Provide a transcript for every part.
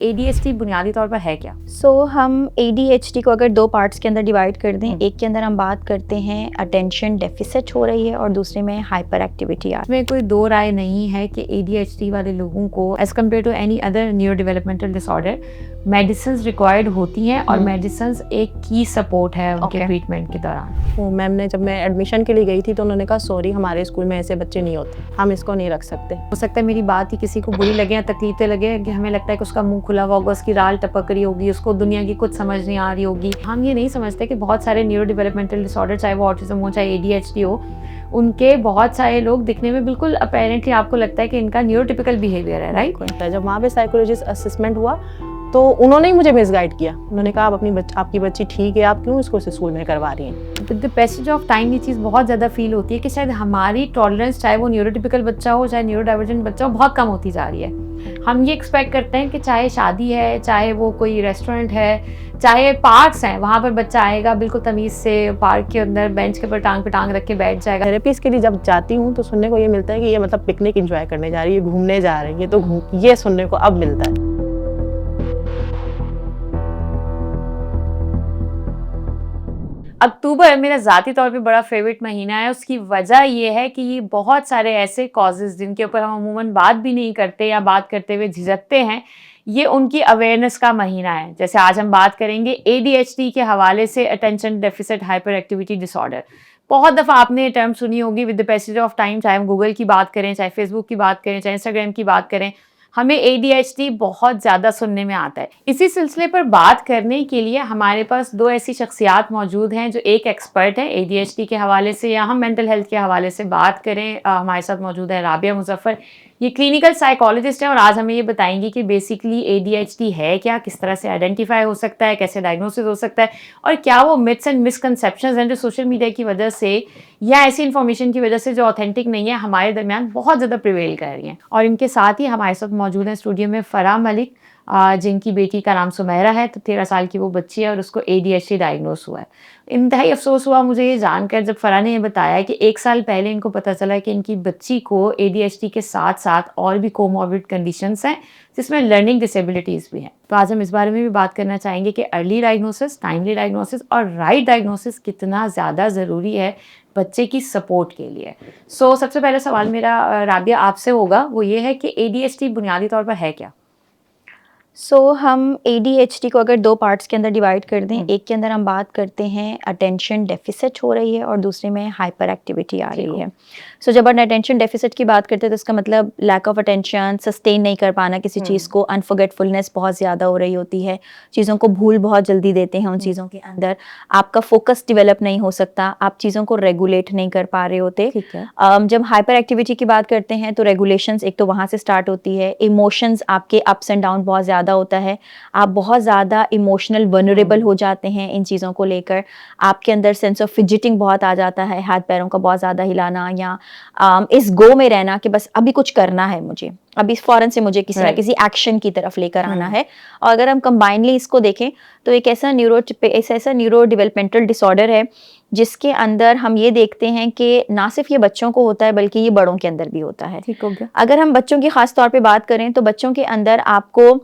ADHD बुनियादी तौर पर है क्या? हम ADHD को अगर 2 पार्ट्स के अंदर डिवाइड कर दें, एक के अंदर हम बात करते हैं अटेंशन डेफिसिट हो रही है और दूसरे में हाइपर एक्टिविटी आ रही है। इसमें कोई दो राय नहीं है कि ADHD वाले लोगों को as compare to any other neuro developmental disorder medicine required होती हैं और मेडिसिन एक की सपोर्ट है उनके ट्रीटमेंट के दौरान। वो मैम ने जब मैं एडमिशन के लिए गई थी तो उन्होंने कहा सॉरी हमारे स्कूल में ऐसे बच्चे नहीं होते, हम इसको नहीं रख सकते। हो सकता है मेरी बात ही किसी को बुरी लगे या तकलीफें लगे कि हमें लगता है कि उसका मुंह खुला हुआ होगा, उसकी राल टपक रही होगी, उसको दुनिया की कुछ समझ नहीं आ रही होगी। हम ये नहीं समझते कि बहुत सारे न्यूरो डेवलपमेंटल डिसऑर्डर, चाहे वो ऑटिज्म हो चाहे ADHD हो, उनके बहुत सारे लोग दिखने में बिल्कुल अपेरेंटली आपको लगता है कि इनका न्यूरोटिपिकल बिहेवियर है, राइट? जब वहाँ पे साइकोलॉजिस्ट असेसमेंट हुआ तो उन्होंने ही मुझे मिसगाइड किया। उन्होंने कहा आप आपकी बच्ची ठीक है, आप क्यों इसको स्कूल में करवा रही हैं? With the passage of time ये चीज़ बहुत ज़्यादा फील होती है कि शायद हमारी टॉलरेंस, चाहे वो न्यूरोटिपिकल बच्चा हो चाहे न्यूरो डाइवर्जेंट बच्चा हो, बहुत कम होती जा रही है। हम ये एक्सपेक्ट करते हैं कि चाहे शादी है, चाहे वो कोई रेस्टोरेंट है, चाहे पार्क्स हैं, वहाँ पर बच्चा आएगा बिल्कुल तमीज़ से, पार्क के अंदर बेंच के ऊपर टांग पे टांग रख के बैठ जाएगा। थेरेपीज के लिए जब जाती हूँ तो सुनने को ये मिलता है कि ये मतलब पिकनिक एंजॉय करने जा रही है, घूमने जा रही है, तो ये सुनने को अब मिलता है। अक्टूबर मेरा ज़ाती तौर पे बड़ा फेवरेट महीना है। उसकी वजह ये है कि ये बहुत सारे ऐसे कॉजेज़ जिनके ऊपर हम अमूमन बात भी नहीं करते या बात करते हुए झिझकते हैं, ये उनकी अवेयरनेस का महीना है। जैसे आज हम बात करेंगे ADHD के हवाले से, attention deficit hyper activity disorder. बहुत दफ़ा आपने ये टर्म सुनी होगी with the passage of time, चाहे हम गूगल की बात करें, चाहे फेसबुक की बात करें, चाहे इंस्टाग्राम की बात करें, हमें ADHD बहुत ज़्यादा सुनने में आता है। इसी सिलसिले पर बात करने के लिए हमारे पास दो ऐसी शख्सियात मौजूद हैं जो एक एक्सपर्ट है ADHD के हवाले से, या हम मेंटल हेल्थ के हवाले से बात करें, हमारे साथ मौजूद है राबिया मुजफ्फर। ये क्लिनिकल साइकोलॉजिस्ट है और आज हमें ये बताएंगी कि बेसिकली ADHD है क्या, किस तरह से आइडेंटिफाई हो सकता है, कैसे डायग्नोसिस हो सकता है, और क्या वो मिथ्स एंड मिसकंसेप्शंस हैं जो सोशल मीडिया की वजह से या ऐसी इन्फॉर्मेशन की वजह से जो ऑथेंटिक नहीं है, हमारे दरमियान बहुत ज़्यादा प्रिवेल कर रही हैं। और इनके साथ ही हमारे साथ मौजूद हैं स्टूडियो में फ़राह मलिक, जिनकी बेटी का नाम सुमेरा है, तो 13 साल की वो बच्ची है और उसको ADHD डायग्नोस हुआ है। इंतहाई अफसोस हुआ मुझे ये जानकर जब फ़राह ने ये बताया कि 1 साल पहले इनको पता चला कि इनकी बच्ची को ADHD के साथ-साथ और भी कोमॉर्बिड कंडीशंस हैं, जिसमें लर्निंग डिसेबिलिटीज़ भी हैं। तो आज हम इस बारे में भी बात करना चाहेंगे कि अर्ली डायग्नोसिस, टाइमली डायग्नोसिस और राइट डायग्नोसिस कितना ज़्यादा ज़रूरी है बच्चे की सपोर्ट के लिए। सबसे पहला सवाल मेरा राबिया आपसे होगा, वो ये है कि ADHD बुनियादी तौर पर है क्या? हम ADHD को अगर 2 पार्ट्स के अंदर डिवाइड कर दें, एक के अंदर हम बात करते हैं अटेंशन डेफिसिट हो रही है और दूसरे में हाइपर एक्टिविटी आ रही है। जब हम अटेंशन डेफिसिट की बात करते हैं तो इसका मतलब लैक ऑफ अटेंशन, सस्टेन नहीं कर पाना किसी चीज़ को, अनफॉरगेटफुलनेस बहुत ज़्यादा हो रही होती है, चीज़ों को भूल बहुत जल्दी देते हैं उन चीज़ों के अंदर, आपका फोकस डेवलप नहीं हो सकता, आप चीज़ों को रेगुलेट नहीं कर पा रहे होते। जब हाइपर एक्टिविटी की बात करते हैं तो रेगुलेशंस एक तो वहाँ से स्टार्ट होती है, इमोशंस आपके अप्स एंड डाउन बहुत ज़्यादा होता है, आप बहुत ज़्यादा इमोशनल वनरेबल हो जाते हैं इन चीज़ों को लेकर, आपके अंदर सेंस ऑफ फिजिटिंग बहुत आ जाता है, हाथ पैरों का बहुत ज़्यादा हिलाना या इस गो में रहना कि बस अभी कुछ करना है मुझे, अभी फौरन से मुझे किसी ना किसी एक्शन की तरफ लेकर आना है। और अगर हम कंबाइनली इसको देखें तो एक ऐसा न्यूरो डेवलपमेंटल डिसऑर्डर है जिसके अंदर हम ये देखते हैं कि ना सिर्फ ये बच्चों को होता है बल्कि ये बड़ों के अंदर भी होता है। ठीक हो गया। अगर हम बच्चों की खास तौर पे बात करें तो बच्चों के अंदर आपको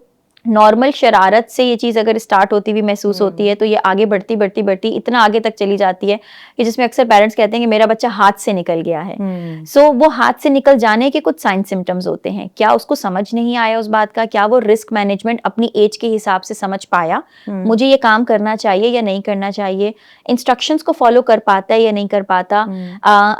नॉर्मल शरारत से ये चीज़ अगर स्टार्ट होती हुई महसूस होती है तो ये आगे बढ़ती इतना आगे तक चली जाती है कि जिसमें अक्सर पेरेंट्स कहते हैं कि मेरा बच्चा हाथ से निकल गया है। वो हाथ से निकल जाने के कुछ साइन सिम्टम्स होते हैं। क्या उसको समझ नहीं आया उस बात का, क्या वो रिस्क मैनेजमेंट अपनी एज के हिसाब से समझ पाया, मुझे ये काम करना चाहिए या नहीं करना चाहिए, इंस्ट्रक्शंस को फॉलो कर पाता है या नहीं कर पाता,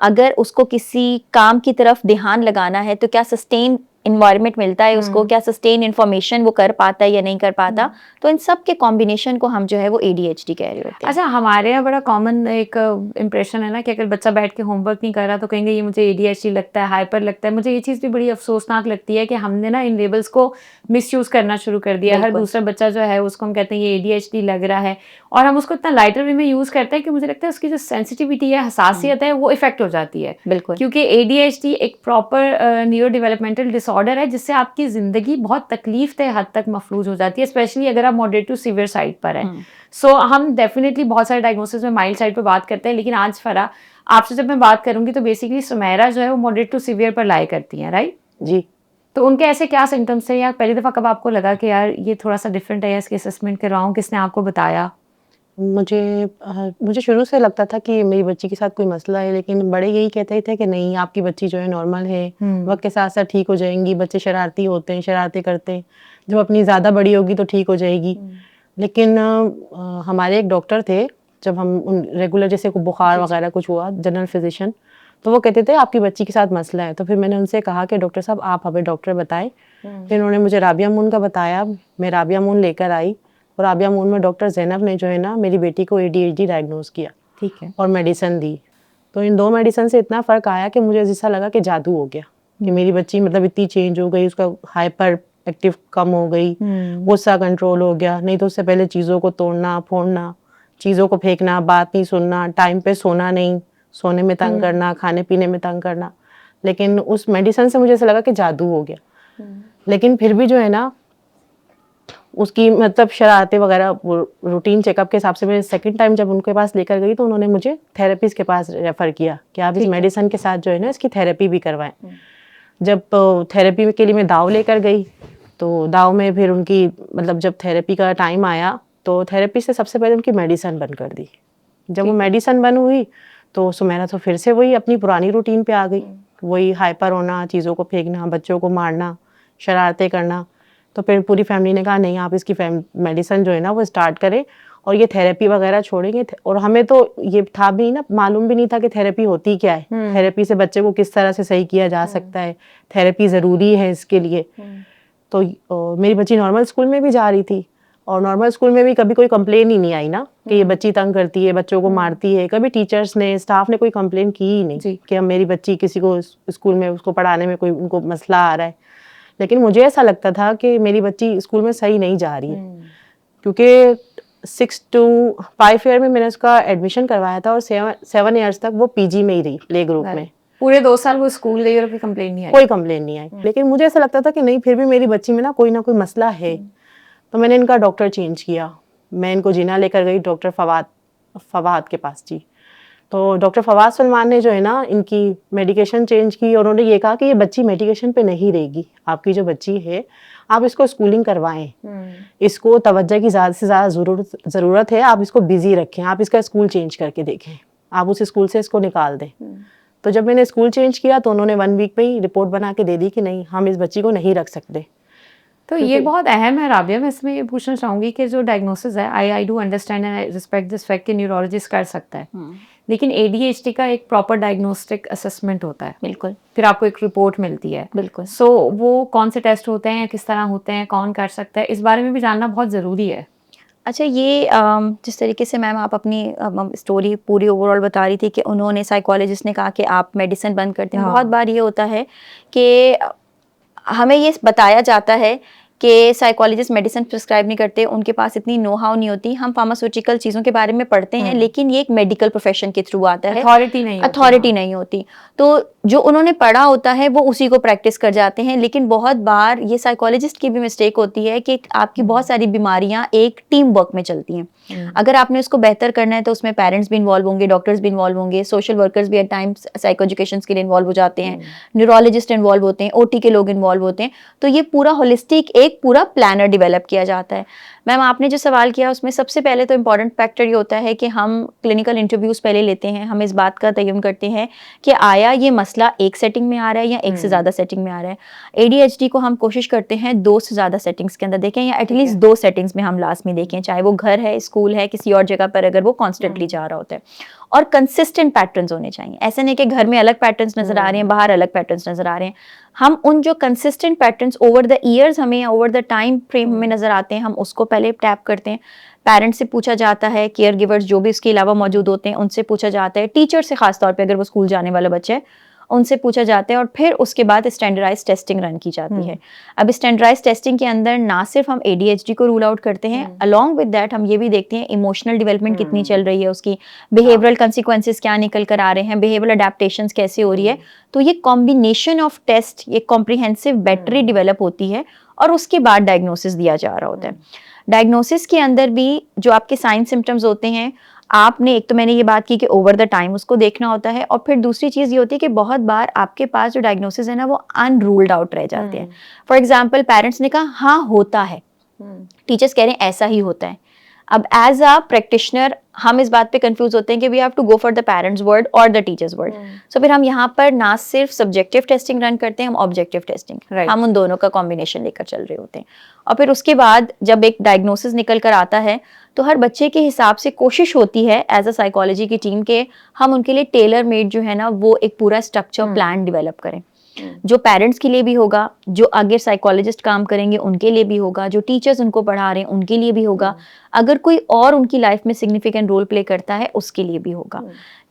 अगर उसको किसी काम की तरफ ध्यान लगाना है तो क्या सस्टेन इन्वायरमेंट मिलता है उसको, क्या सस्टेन इन्फॉर्मेशन वो कर पाता है या नहीं कर पाता। तो इन सब के कॉम्बिनेशन को हम जो है वो ADHD कह रहे होते हैं। अच्छा, हमारे यहाँ बड़ा कॉमन एक इम्प्रेशन है ना कि अगर बच्चा बैठ के होमवर्क नहीं कर रहा तो कहेंगे ये मुझे ADHD लगता है, हाइपर लगता है। मुझे ये चीज़ भी बड़ी अफसोसनाक लगती है कि हमने ना इन लेबल्स को मिसयूज़ करना शुरू कर दिया। हर दूसरा बच्चा जो है उसको हम कहते हैं ये ADHD लग रहा है और हम उसको इतना लाइटर वे में यूज़ करते हैं कि मुझे लगता है उसकी जो सेंसिटिविटी है, हसासियत है, वो इफेक्ट हो जाती है। बिल्कुल, क्योंकि ADHD एक प्रॉपर न्यूरो डेवलपमेंटल डिसऑर्डर है जिससे आपकी ज़िंदगी बहुत तकलीफ दह हद तक मफलूज हो जाती है, स्पेशली अगर आप मॉडरेट टू सीवियर साइड पर हैं। हम डेफिनेटली बहुत सारे डायग्नोसिस में माइल्ड साइड पर बात करते हैं, लेकिन आज फ़राह आपसे जब मैं बात करूंगी तो बेसिकली सुमेरा जो है वो मॉडरेट टू सीवियर पर लाई करती हैं, राइट? जी। तो उनके ऐसे क्या सिम्टम्स थे, या पहली दफ़ा कब आपको लगा कि यार ये थोड़ा सा डिफरेंट है, इसकी असेसमेंट करवाऊँ? किसने आपको बताया? मुझे शुरू से लगता था कि मेरी बच्ची के साथ कोई मसला है, लेकिन बड़े यही कहते थे कि नहीं, आपकी बच्ची जो है नॉर्मल है, वक्त के साथ साथ ठीक हो जाएंगी। बच्चे शरारती होते हैं, शरारतें करते हैं, जब अपनी ज़्यादा बड़ी होगी तो ठीक हो जाएगी। लेकिन हमारे एक डॉक्टर थे, जब हम उन रेगुलर जैसे को बुखार वगैरह कुछ हुआ, जनरल फिजिशियन, तो वो कहते थे आपकी बच्ची के साथ मसला है। तो फिर मैंने उनसे कहा कि डॉक्टर साहब आप हमें डॉक्टर बताएं। फिर उन्होंने मुझे राबिया मून का बताया। मैं राबिया मून लेकर आई, और राबिया मून में डॉक्टर ज़ैनब ने जो है ना मेरी बेटी को ADHD डायग्नोज किया, ठीक है। और मेडिसिन दी। तो इन 2 मेडिसिन से इतना फ़र्क आया कि मुझे ऐसा लगा कि जादू हो गया, कि मेरी बच्ची मतलब इतनी चेंज हो गई, उसका हाइपर एक्टिव कम हो गई, गुस्सा कंट्रोल हो गया। नहीं तो उससे पहले चीज़ों को तोड़ना फोड़ना, चीज़ों को फेंकना, बात नहीं सुनना, टाइम पे सोना नहीं, सोने में तंग करना, खाने पीने में तंग करना। लेकिन उस मेडिसिन से मुझे ऐसा लगा कि जादू हो गया। लेकिन फिर भी जो है ना उसकी मतलब शरारतें वगैरह, रूटीन चेकअप के हिसाब से मैं सेकंड टाइम जब उनके पास लेकर गई, तो उन्होंने मुझे थेरेपिस्ट के पास रेफ़र किया कि आप इस मेडिसिन के साथ जो है ना इसकी थेरेपी भी करवाएं। जब थेरेपी के लिए मैं दाव लेकर गई, तो दाव में फिर उनकी मतलब जब थेरेपी का टाइम आया, तो थेरेपिस्ट ने सबसे पहले उनकी मेडिसिन बंद कर दी। जब वो मेडिसिन बंद हुई, तो सुमैरा तो फिर से वही अपनी पुरानी रूटीन पे आ गई, वही हाइपर होना, चीज़ों को फेंकना, बच्चों को मारना, शरारतें करना। तो फिर पूरी फैमिली ने कहा नहीं, आप इसकी मेडिसिन जो है ना वो स्टार्ट करें, और ये थेरेपी वगैरह छोड़ेंगे। और हमें तो ये था भी ना, मालूम भी नहीं था कि थेरेपी होती क्या है, थेरेपी से बच्चे को किस तरह से सही किया जा सकता है, थेरेपी ज़रूरी है इसके लिए। तो मेरी बच्ची नॉर्मल स्कूल में भी जा रही थी, और नॉर्मल स्कूल में भी कभी कोई कंप्लेन ही नहीं आई ना कि ये बच्ची तंग करती है, बच्चों को मारती है। कभी टीचर्स ने, स्टाफ ने कोई कंप्लेन की ही नहीं कि अब मेरी बच्ची किसी को स्कूल में उसको पढ़ाने में कोई उनको मसला आ रहा है। लेकिन मुझे ऐसा लगता था कि मेरी बच्ची स्कूल में सही नहीं जा रही है, क्योंकि 6 to 5 ईयर में मैंने उसका एडमिशन करवाया था, और 7 ईयर्स तक वो PG में ही रही, प्ले ग्रुप में। पूरे 2 साल वो स्कूल गई और कोई कंप्लेन नहीं आई? कोई कंप्लेन नहीं आई। लेकिन मुझे ऐसा लगता था कि नहीं, फिर भी मेरी बच्ची में ना कोई मसला है। तो मैंने इनका डॉक्टर चेंज किया। मैं इनको जिना लेकर गई डॉक्टर फवाद के पास जी। तो डॉक्टर फवाद सलमान ने जो है ना इनकी मेडिकेशन चेंज की, और उन्होंने ये कहा कि ये बच्ची मेडिकेशन पे नहीं रहेगी, आपकी जो बच्ची है आप इसको स्कूलिंग करवाएं, इसको तवज्जो की ज़्यादा से ज़्यादा ज़रूरत है, आप इसको बिजी रखें, आप इसका स्कूल चेंज करके देखें, आप उस स्कूल से इसको निकाल दें। तो जब मैंने स्कूल चेंज किया, तो उन्होंने 1 वीक में ही रिपोर्ट बना के दे दी कि नहीं, हम इस बच्ची को नहीं रख सकते। तो ये बहुत अहम है राबिया। मैं इसमें ये पूछना चाहूँगी कि जो डायग्नोसिस है, I do understand and I respect this fact कि न्यूरोलॉजिस्ट कर सकता है, लेकिन ADHD का एक प्रॉपर डायग्नोस्टिक असेसमेंट होता है। बिल्कुल। फिर आपको एक रिपोर्ट मिलती है। बिल्कुल। सो वो कौन से टेस्ट होते हैं, किस तरह होते हैं, कौन कर सकता है, इस बारे में भी जानना बहुत ज़रूरी है। अच्छा, ये जिस तरीके से मैम आप अपनी स्टोरी पूरी ओवरऑल बता रही थी कि उन्होंने, साइकोलॉजिस्ट ने कहा कि आप मेडिसिन बंद करते हैं। बहुत बार ये होता है कि हमें ये बताया जाता है कि साइकोलॉजिस्ट मेडिसिन प्रिस्क्राइब नहीं करते, उनके पास इतनी नो हाउ नहीं होती। हम फार्मास्यूटिकल चीज़ों के बारे में पढ़ते हैं, लेकिन ये एक मेडिकल प्रोफेशन के थ्रू आता है, अथॉरिटी नहीं होती। तो जो उन्होंने पढ़ा होता है वो उसी को प्रैक्टिस कर जाते हैं। लेकिन बहुत बार ये साइकोलॉजिस्ट की भी मिस्टेक होती है कि आपकी बहुत सारी बीमारियां एक टीम वर्क में चलती हैं। अगर आपने उसको बेहतर करना है तो उसमें पेरेंट्स भी इन्वॉल्व होंगे, डॉक्टर्स भी इन्वॉल्व होंगे, सोशल वर्कर्स भी एट टाइम्स साइको एजुकेशन के लिए इन्वॉल्व हो जाते हैं, न्यूरोलॉजिस्ट इन्वॉल्व होते हैं, OT के लोग इन्वॉल्व होते हैं। तो ये पूरा होलिस्टिक एक पूरा प्लानर डेवलप किया जाता है। मैम, आपने जो सवाल किया उसमें सबसे पहले तो इम्पॉर्टेंट फैक्टर ये होता है कि हम क्लिनिकल इंटरव्यूज पहले लेते हैं। हम इस बात का तयन करते हैं कि आया ये मसला एक सेटिंग में आ रहा है या एक से ज़्यादा सेटिंग में आ रहा है। ADHD को हम कोशिश करते हैं 2 से ज़्यादा सेटिंग्स के अंदर देखें, या एटलीस्ट 2 सेटिंग्स में हम लास्ट में देखें, चाहे वो घर है, स्कूल है, किसी और जगह पर अगर वो कॉन्स्टेंटली जा रहा होता है। और कंसिस्टेंट पैटर्न्स होने चाहिए। ऐसे नहीं कि घर में अलग पैटर्न्स नजर आ रहे हैं, बाहर अलग पैटर्न्स नजर आ रहे हैं। हम उन जो consistent patterns over the years हमें, ओवर द टाइम फ्रेम हमें नजर आते हैं, हम उसको पहले टैप करते हैं। पेरेंट्स से पूछा जाता है, केयर गिवर्स जो भी उसके अलावा मौजूद होते हैं उनसे पूछा जाता है, टीचर से खासतौर पर अगर वो स्कूल जाने वाला बच्चा है उनसे पूछा जाता है, और फिर उसके बाद स्टैंडर्डाइज टेस्टिंग रन की जाती है। अब स्टैंडर्डाइज टेस्टिंग के अंदर ना सिर्फ हम ADHD को रूल आउट करते हैं, अलॉन्ग विद दैट हम ये भी देखते हैं इमोशनल डेवलपमेंट कितनी चल रही है उसकी, बिहेवियरल कंसिक्वेंसेस क्या निकल कर आ रहे हैं, बिहेवियरल अडेप्टेशंस कैसे हो रही है। तो ये कॉम्बिनेशन ऑफ टेस्ट, ये कॉम्प्रिहेंसिव बैटरी डेवलप होती है, और उसके बाद डायग्नोसिस दिया जा रहा होता है। डायग्नोसिस के अंदर भी जो आपके साइन सिम्टम्स होते हैं, आपने एक तो मैंने ये बात की कि ओवर द टाइम उसको देखना होता है, और फिर दूसरी चीज़ ये होती है कि बहुत बार आपके पास जो डायग्नोसिस है ना वो अनरूल्ड आउट रह जाते हैं। फॉर एग्जाम्पल पेरेंट्स ने कहा हाँ होता है, टीचर्स कह रहे हैं ऐसा ही होता है। अब एज अ प्रैक्टिशनर हम इस बात पे कंफ्यूज होते हैं कि we have to go for the parents word और द टीचर्स वर्ड। सो फिर हम यहाँ पर ना सिर्फ सब्जेक्टिव टेस्टिंग रन करते हैं, हम ऑब्जेक्टिव टेस्टिंग, हम उन दोनों का कॉम्बिनेशन लेकर चल रहे होते हैं। और फिर उसके बाद जब एक डायग्नोसिस निकल कर आता है तो हर बच्चे के हिसाब से कोशिश होती है एज अ साइकोलॉजी की टीम के हम उनके लिए टेलर मेड जो है ना वो एक पूरा स्ट्रक्चर प्लान डिवेलप करें, जो पेरेंट्स के लिए भी होगा, जो आगे साइकोलॉजिस्ट काम करेंगे उनके लिए भी होगा, जो टीचर्स उनको पढ़ा रहे हैं उनके लिए भी होगा, अगर कोई और उनकी लाइफ में सिग्निफिकेंट रोल प्ले करता है उसके लिए भी होगा।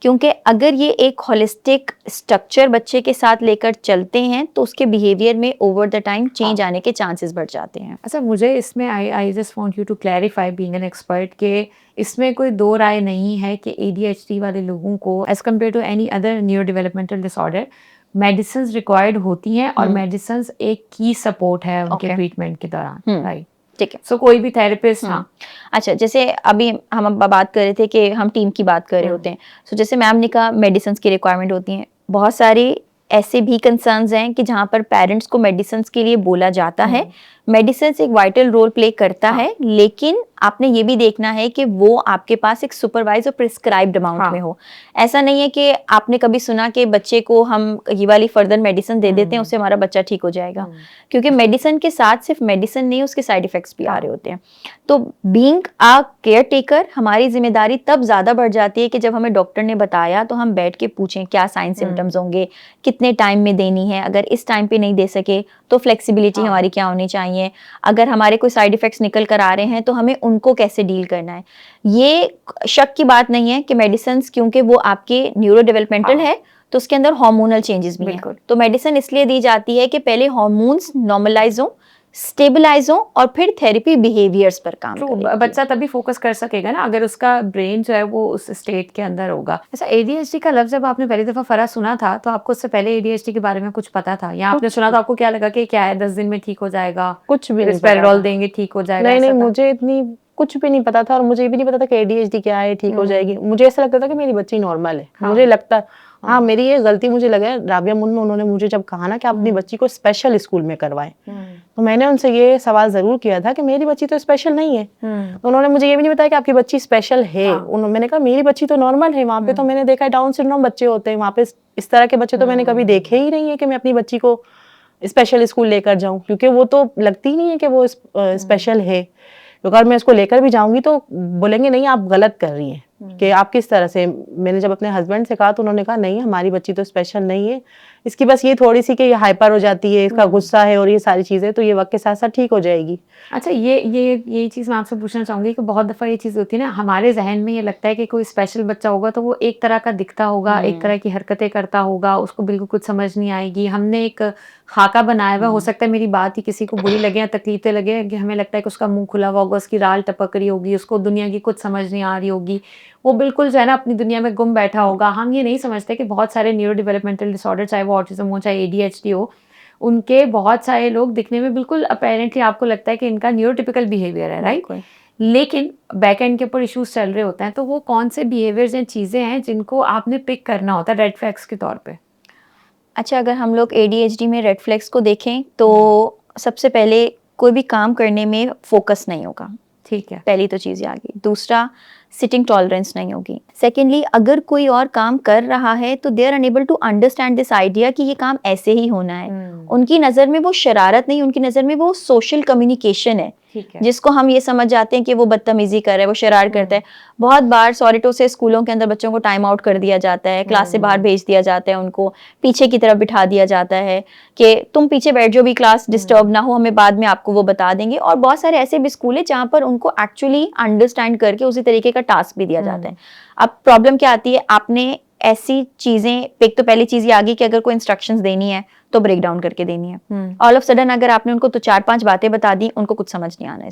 क्योंकि अगर ये एक होलिस्टिक स्ट्रक्चर बच्चे के साथ लेकर चलते हैं तो उसके बिहेवियर में ओवर द टाइम चेंज आने के चांसेस बढ़ जाते हैं। अच्छा, मुझे इसमें I just want you to clarify being an expert के इसमें कोई दो राय नहीं है कि ADHD वाले लोगों को as compare to any other neuro developmental disorder medicine required होती हैं और मेडिसिन एक की सपोर्ट है उनके ट्रीटमेंट के दौरान, राइट? ठीक है, सो कोई भी थेरेपिस्ट, हाँ। अच्छा, जैसे अभी हम बात कर रहे थे कि हम टीम की बात कर रहे होते हैं, सो जैसे मैम ने कहा मेडिसिन की रिक्वायरमेंट होती हैं, बहुत सारे ऐसे भी कंसर्न्स हैं कि जहाँ पर पेरेंट्स को मेडिसिन के लिए बोला जाता है, मेडिसिन एक वाइटल रोल प्ले करता है, लेकिन आपने ये भी देखना है कि वो आपके पास एक सुपरवाइज और प्रिस्क्राइब्ड अमाउंट में हो। ऐसा नहीं है कि आपने कभी सुना कि बच्चे को हम ये वाली फर्दर मेडिसिन दे देते हैं उससे हमारा बच्चा ठीक हो जाएगा, क्योंकि मेडिसिन के साथ सिर्फ मेडिसिन नहीं उसके साइड इफेक्ट्स भी आ रहे होते हैं। तो बीइंग अ केयर टेकर हमारी जिम्मेदारी तब ज्यादा बढ़ जाती है कि जब हमें डॉक्टर ने बताया तो हम बैठ के पूछें क्या साइन सिम्टम्स होंगे, कितने टाइम में देनी है, अगर इस टाइम पे नहीं दे सके तो फ्लेक्सिबिलिटी हमारी क्या होनी चाहिए, अगर हमारे कोई साइड इफेक्ट्स निकल कर आ रहे हैं तो हमें उनको कैसे डील करना है। ये शक की बात नहीं है कि मेडिसिन क्योंकि वो आपके न्यूरो डेवलपमेंटल है तो उसके अंदर हार्मोनल चेंजेस भी हैं, तो मेडिसिन इसलिए दी जाती है कि पहले हार्मोन्स नॉर्मलाइज हो, स्टेबलाइज हो और फिर थेरेपी बिहेवियर्स पर काम करेगी। बच्चा तभी फोकस कर सकेगा ना अगर उसका ब्रेन जो है वो उस स्टेट के अंदर होगा। ऐसा ADHD का लफ्ज जब आपने पहली दफा फरा सुना था तो आपको उससे पहले ADHD के बारे में कुछ पता था, या आपने सुना तो आपको क्या लगा कि क्या है 10 दिन में ठीक हो जाएगा, कुछ भी नहीं, रिस्पेराडोल देंगे ठीक हो जाएगा? नहीं, मुझे इतनी कुछ भी नहीं पता था, और मुझे ये भी नहीं पता था कि ADHD क्या है, ठीक हो जाएगी। मुझे ऐसा लगता था कि मेरी बच्ची नॉर्मल है। मुझे लगता, हाँ मेरी ये गलती मुझे लगा, राबिया मुन्नू उन्होंने मुझे जब कहा ना कि आप अपनी बच्ची को स्पेशल स्कूल में करवाएं, तो मैंने उनसे ये सवाल जरूर किया था कि मेरी बच्ची तो स्पेशल नहीं है। तो उन्होंने मुझे ये भी नहीं बताया कि आपकी बच्ची स्पेशल है। मैंने कहा मेरी बच्ची तो नॉर्मल है, वहाँ पे तो मैंने देखा है डाउन सिंड्रोम बच्चे होते हैं, वहाँ पे इस तरह के बच्चे तो मैंने कभी देखे ही नहीं है कि मैं अपनी बच्ची को स्पेशल स्कूल लेकर जाऊं, क्योंकि वो तो लगती ही नहीं है कि वो स्पेशल है। क्योंकि अगर मैं इसको लेकर भी जाऊंगी तो बोलेंगे नहीं आप गलत कर रही हैं, कि आप किस तरह से। मैंने जब अपने हस्बैंड से कहा तो उन्होंने कहा नहीं हमारी बच्ची तो स्पेशल नहीं है, इसकी बस ये थोड़ी सी कि ये हाइपर हो जाती है, इसका गुस्सा है और ये सारी चीजें, तो ये वक्त के साथ साथ ठीक हो जाएगी। अच्छा, ये चीज़ मैं आपसे पूछना चाहूंगी कि बहुत दफ़ा ये चीज़ होती है ना, हमारे जहन में ये लगता है कि कोई स्पेशल बच्चा होगा तो वो एक तरह का दिखता होगा, एक तरह की हरकतें करता होगा, उसको बिल्कुल कुछ समझ नहीं आएगी। हमने एक खाका बनाया हुआ, हो सकता है मेरी बात ही किसी को बुरी लगे या तकलीफें लगे, कि हमें लगता है कि उसका मुंह खुला हुआ होगा, उसकी राल टपक रही होगी, उसको दुनिया की कुछ समझ नहीं आ रही होगी, वो बिल्कुल जो है ना अपनी दुनिया में गुम बैठा होगा। हम ये नहीं समझते कि बहुत सारे न्यूरो डेवलपमेंटल डिसऑर्डर, चाहे वो ऑटिज्म हो चाहे ADHD हो, उनके बहुत सारे लोग दिखने में बिल्कुल अपेरेंटली आपको लगता है कि इनका न्यूरोटिपिकल बिहेवियर है, राइट? लेकिन बैक एंड के ऊपर इश्यूज चल रहे होते हैं, तो वो कौन से बिहेवियर्स या चीज़ें हैं जिनको आपने पिक करना होता है रेड फ्लैग्स के तौर पे? अच्छा, अगर हम लोग ADHD में रेड फ्लैग्स को देखें तो सबसे पहले कोई भी काम करने में फोकस नहीं होगा, ठीक है, पहली तो चीज़ आ गई। दूसरा, सिटिंग टॉलरेंस नहीं होगी। सेकेंडली, अगर कोई और काम कर रहा है तो they are unable to understand this idea कि ये काम ऐसे ही होना है। उनकी नज़र में वो शरारत नहीं, उनकी नज़र में वो सोशल कम्युनिकेशन है, जिसको हम ये समझ जाते हैं कि वो बदतमीजी कर रहा है, वो शरारत करता है। बहुत बार सॉलिटो से स्कूलों के अंदर बच्चों को टाइम आउट कर दिया जाता है, क्लास से बाहर भेज दिया जाता है, उनको पीछे की तरफ बिठा दिया जाता है कि तुम पीछे बैठ जाओ भी, क्लास डिस्टर्ब ना हो, हमें बाद में आपको वो बता देंगे। और बहुत सारे ऐसे भी स्कूल है जहाँ पर उनको एक्चुअली अंडरस्टैंड करके उसी तरीके का टास्क भी दिया जाता है। अब प्रॉब्लम क्या आती है, आपने ऐसी चीजें, एक तो पहली चीज ये आ गई कि अगर कोई इंस्ट्रक्शंस देनी है तो ब्रेक डाउन करके देनी है। ऑल ऑफ सडन अगर आपने उनको तो 4-5 बातें बता दी, उनको कुछ समझ नहीं आना है,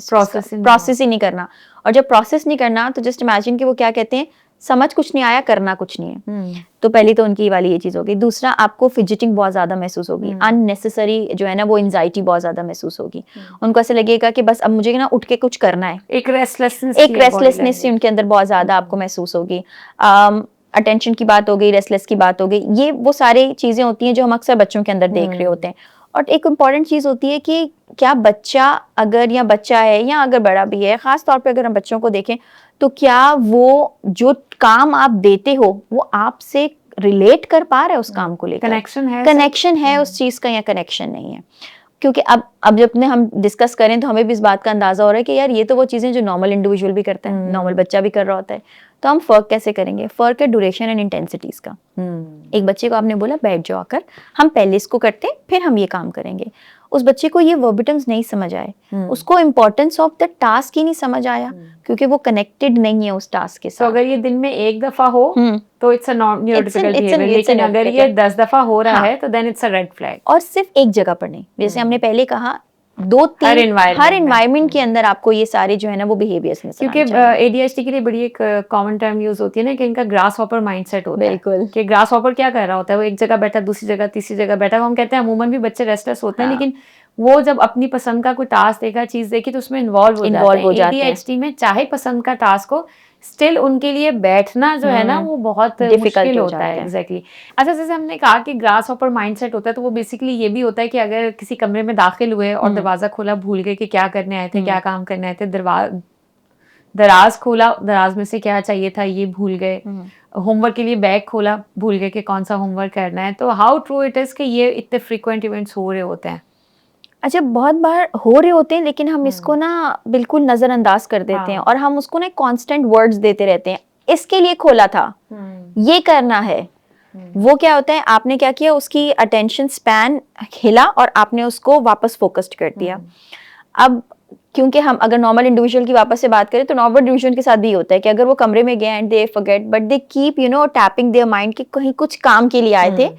प्रोसेस ही नहीं करना। और जब प्रोसेस नहीं करना तो जस्ट इमेजिन कि वो क्या कहते हैं, समझ कुछ नहीं आया, करना कुछ नहीं है। तो पहली तो उनकी वाली ये चीज होगी। दूसरा, आपको फिजिटिंग बहुत ज्यादा महसूस होगी, अननेसेसरी जो है ना वो एंजाइटी बहुत ज्यादा महसूस होगी। उनको ऐसे लगेगा कि बस अब मुझे ना उठ के कुछ करना है, एक रेस्टलेसनेस सी उनके अंदर बहुत ज्यादा आपको महसूस होगी। अटेंशन की बात हो गई, रेस्टलेस की बात हो गई, ये वो सारी चीजें होती हैं जो हम अक्सर बच्चों के अंदर देख रहे होते हैं। और एक इम्पॉर्टेंट चीज होती है कि क्या बच्चा अगर या बच्चा है या अगर बड़ा भी है, खास तौर पे अगर हम बच्चों को देखें, तो क्या वो जो काम आप देते हो वो आपसे रिलेट कर पा रहा है उस काम को लेकर? कनेक्शन है उस चीज का या कनेक्शन नहीं है? क्योंकि अब जब अपने हम डिस्कस करें तो हमें भी इस बात का अंदाजा हो रहा है कि यार ये तो वो चीजें जो नॉर्मल इंडिविजुअल भी करता है, नॉर्मल बच्चा भी कर रहा होता है। तो हम फर्क कैसे करेंगे? फर्क है ड्यूरेशन एंड इंटेंसिटीज का। एक बच्चे को आपने बोला बैठ जाओ आकर, हम पहले इसको करते हैं फिर हम ये काम करेंगे। उस बच्चे को ये वर्बिटम्स नहीं समझ आए, उसको इम्पोर्टेंस ऑफ द टास्क ही नहीं समझ आया, क्योंकि वो कनेक्टेड नहीं है उस टास्क के साथ। तो अगर ये दिन में एक दफा हो तो इट्स अ न्यूरोटिपिकल बिहेवियर, लेकिन अगर ये 10 दफा हो रहा है तो then it's a red flag. और सिर्फ एक जगह पर नहीं, जैसे हमने पहले कहा, 2-3 हर एनवायरनमेंट के अंदर आपको ये सारे जो है ना वो बिहेवियर्स नजर आने चाहिए। क्योंकि एडीएचडी के लिए बड़ी एक कॉमन टर्म यूज होती है ना कि इनका ग्रास हॉपर माइंडसेट होता है। बिल्कुल, कि ग्रास हॉपर क्या कर रहा होता है, वो एक जगह बैठा, दूसरी जगह, तीसरी जगह बैठा। हम कहते हैं अमूमन भी बच्चे रेस्टलेस होते हैं, लेकिन वो जब अपनी पसंद का कोई टास्क देखा, चीज देखी, तो उसमें इन्वॉल्व हो जाते हैं। एडीएचडी में चाहे पसंद का टास्क हो, स्टिल उनके लिए बैठना जो है ना वो बहुत मुश्किल होता है। एग्जैक्टली। अच्छा, जैसे हमने कहा कि ग्रास हॉपर माइंडसेट होता है, तो वो बेसिकली ये भी होता है कि अगर किसी कमरे में दाखिल हुए और दरवाजा खोला, भूल गए कि क्या करने आए थे, क्या काम करने आए थे, दराज खोला, दराज में से क्या चाहिए था ये भूल गए, होमवर्क के लिए बैग खोला, भूल गए कि कौन सा होमवर्क करना है। तो हाउ ट्रू इट इज कि ये इतने फ्रीक्वेंट इवेंट्स हो रहे होते हैं? अच्छा, बहुत बार हो रहे होते हैं, लेकिन हम इसको ना बिल्कुल नजरअंदाज कर देते हैं और हम उसको ना कांस्टेंट वर्ड्स देते रहते हैं। इसके लिए खोला था, ये करना है। वो क्या होता है, आपने क्या किया, उसकी अटेंशन स्पैन हिला और आपने उसको वापस फोकस्ड कर दिया। अब क्योंकि हम अगर नॉर्मल इंडिविजुअल की वापस से बात करें तो नॉर्मल इंडिविजुअल के साथ भी होता है कि अगर वो कमरे में गए and they forget, but they keep tapping their mind कि कहीं कुछ काम के लिए आए थे।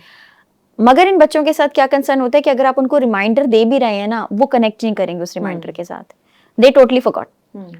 मगर इन बच्चों के साथ क्या कंसर्न होता है कि अगर आप उनको रिमाइंडर दे भी रहे हैं ना, वो कनेक्ट नहीं करेंगे उस रिमाइंडर के साथ, दे टोटली फॉरगॉट।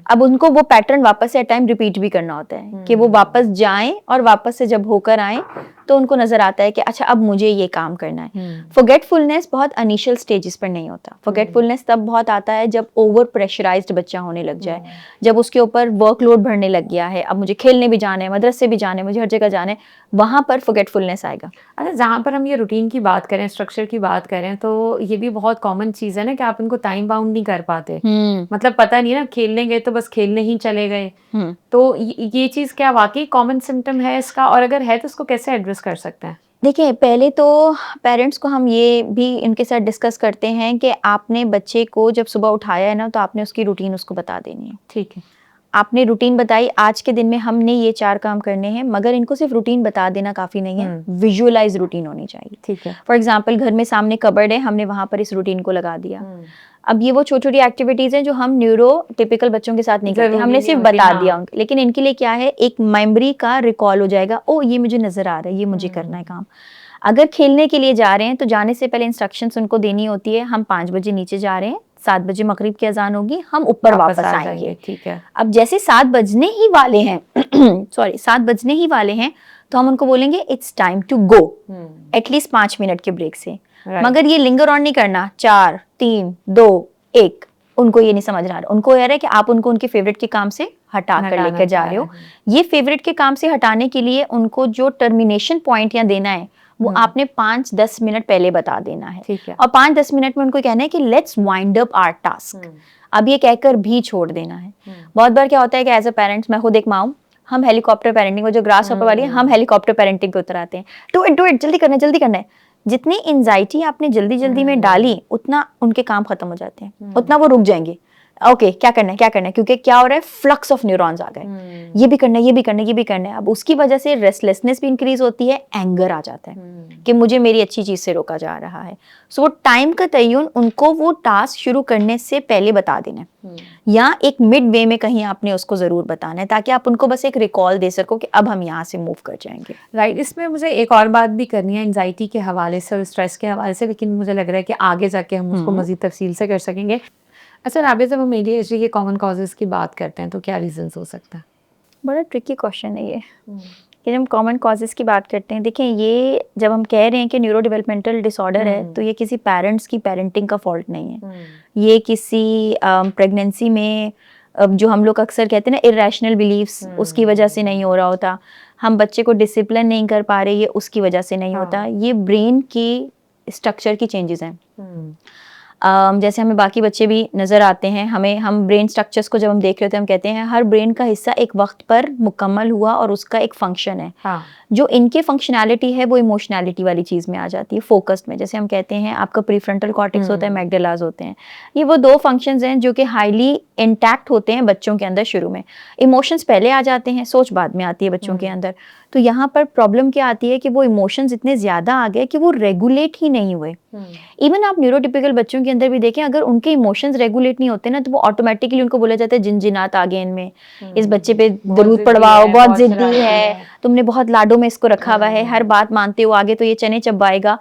अब उनको वो पैटर्न वापस से टाइम रिपीट भी करना होता है कि वो वापस जाएं और वापस से जब होकर आएं तो उनको नजर आता है कि अच्छा अब मुझे ये काम करना है। फॉरगेटफुलनेस बहुत इनिशियल स्टेजेस पर नहीं होता। फॉरगेटफुलनेस तब बहुत आता है जब ओवर प्रेशराइज्ड बच्चा होने लग जाए, जब उसके ऊपर वर्कलोड बढ़ने लग गया है, अब मुझे खेलने भी जाना है, मदरसे भी जाना है, मुझे हर जगह जाना है, वहां पर फॉरगेटफुलनेस आएगा। अच्छा, जहाँ पर हम ये रूटीन की बात करें, स्ट्रक्चर की बात करें, तो ये भी बहुत कॉमन चीज है ना कि आप इनको टाइम बाउंड नहीं कर पाते। मतलब पता नहीं ना, खेलने गए तो बस खेलने ही चले गए। तो ये चीज क्या वाकई कॉमन सिम्टम है इसका, और अगर है तो उसको कैसे एड्रेस कर सकते हैं? देखिए, पहले तो पेरेंट्स को हम ये भी इनके साथ डिस्कस करते हैं कि आपने बच्चे को जब सुबह उठाया है ना, तो आपने उसकी रूटीन उसको बता देनी है। ठीक है, आपने रूटीन बताई, आज के दिन में हमने ये 4 काम करने हैं, मगर इनको सिर्फ रूटीन बता देना काफी नहीं है, विजुअलाइज रूटीन होनी चाहिए। ठीक है। फॉर एग्जाम्पल, घर में सामने कबर्ड है, हमने वहां पर इस रूटीन को लगा दिया। अब ये वो छोटी छोटी एक्टिविटीज हैं जो हम न्यूरो टिपिकल बच्चों के साथ नहीं करते, हमने सिर्फ बता दिया उनको। लेकिन इनके लिए क्या है, एक मेमोरी का रिकॉल हो जाएगा, ओ ये मुझे नजर आ रहा है, ये मुझे करना है काम। अगर खेलने के लिए जा रहे हैं तो जाने से पहले इंस्ट्रक्शंस उनको देनी होती है, हम 5 बजे नीचे जा रहे हैं, 7 बजे मगरिब की अजान होगी, हम ऊपर वापस आएंगे। ठीक है। अब जैसे 7 बजने ही वाले हैं सॉरी 7 बजने ही वाले हैं, तो हम उनको बोलेंगे it's time to go, at least 5 minute के ब्रेक से। मगर ये लिंगर ऑन नहीं करना, 4 3 2 1, उनको ये नहीं समझ रहा। उनको यह है कि आप उनको उनके फेवरेट के काम से हटा कर लेकर जा रहे हो। ये फेवरेट के काम से हटाने के लिए उनको जो टर्मिनेशन पॉइंट यहाँ देना है वो आपने 5-10 मिनट पहले बता देना है। ठीक है। और 5-10 मिनट में उनको कहना है कि let's wind up our task, अब ये कहकर भी छोड़ देना है। बहुत बार क्या होता है कि एज अ पेरेंट्स, मैं खुद एक माँ हूँ, हम हेलीकॉप्टर पेरेंटिंग, वो जो ग्रास हॉपर वाली है, हम हेलीकॉप्टर पेरेंटिंग पे उतर आते हैं। डू इट जल्दी करना है। जितनी एंजाइटी आपने जल्दी जल्दी में डाली, उतना उनके काम खत्म हो जाते हैं, उतना वो रुक जाएंगे। ओके, क्या करना है, क्योंकि क्या हो रहा है, फ्लक्स ऑफ न्यूरॉन्स आ गए, ये भी करना है। अब उसकी वजह से रेस्टलेसनेस भी इंक्रीज होती है, एंगर आ जाता है कि मुझे मेरी अच्छी चीज से रोका जा रहा है। सो वो टाइम का तयन उनको वो टास्क शुरू करने से पहले बता देना है, या एक मिड वे में कहीं आपने उसको जरूर बताना है, ताकि आप उनको बस एक रिकॉल दे सको कि अब हम यहाँ से मूव कर जाएंगे। राइट। इसमें मुझे एक और बात भी करनी है एंजाइटी के हवाले से और स्ट्रेस के हवाले से, लेकिन मुझे लग रहा है कि आगे जाके हम उसको मजीद तफसील से कर सकेंगे। अच्छा राबिया, जब हम ADHD के कॉमन कॉजेज की बात करते हैं तो क्या रीजंस हो सकता है? बड़ा ट्रिकी क्वेश्चन है ये कि जब हम कॉमन कॉजेज़ की बात करते हैं, देखिए ये जब हम कह रहे हैं कि न्यूरो डेवलपमेंटल डिसऑर्डर है, तो ये किसी पेरेंट्स की पेरेंटिंग का फॉल्ट नहीं है। ये किसी प्रेगनेंसी में जो हम लोग अक्सर कहते हैं ना इरेशनल बिलीव्स, उसकी वजह से नहीं हो रहा होता। हम बच्चे को डिसिप्लिन नहीं कर पा रहे, ये उसकी वजह से नहीं होता। ये ब्रेन की स्ट्रक्चर की चेंजेस हैं। जैसे हमें बाकी बच्चे भी नज़र आते हैं, हम ब्रेन स्ट्रक्चर्स को जब हम देख रहे होते हैं, हम कहते हैं हर ब्रेन का हिस्सा एक वक्त पर मुकम्मल हुआ और उसका एक फंक्शन है। जो इनके फंक्शनैलिटी है वो इमोशनैलिटी वाली चीज़ में आ जाती है, फोकस्ड में। जैसे हम कहते हैं आपका प्रीफ्रंटल कॉर्टेक्स होता है, मैग्डेलास होते हैं। ये वो दो फंक्शंस हैं जो कि हाईली इंटैक्ट होते हैं बच्चों के अंदर शुरू में। इमोशंस पहले आ जाते हैं, सोच बाद में आती है बच्चों के अंदर। तो यहाँ पर प्रॉब्लम क्या आती है कि वो इमोशंस इतने ज़्यादा आ गए कि वो रेगुलेट ही नहीं हुए। इवन आप न्यूरोटिपिकल बच्चों के अंदर भी देखें, अगर उनके इमोशंस रेगुलेट नहीं होते ना, तो वो ऑटोमेटिकली उनको बोला जाता है जिनजिनात आ गए इनमें, इस बच्चे पे दरूद पढ़वाओ, बहुत जिद्दी है, तुमने बहुत लाडों में इसको रखा हुआ है, हर बात मानते हो, आगे तो ये चने चबाएगा।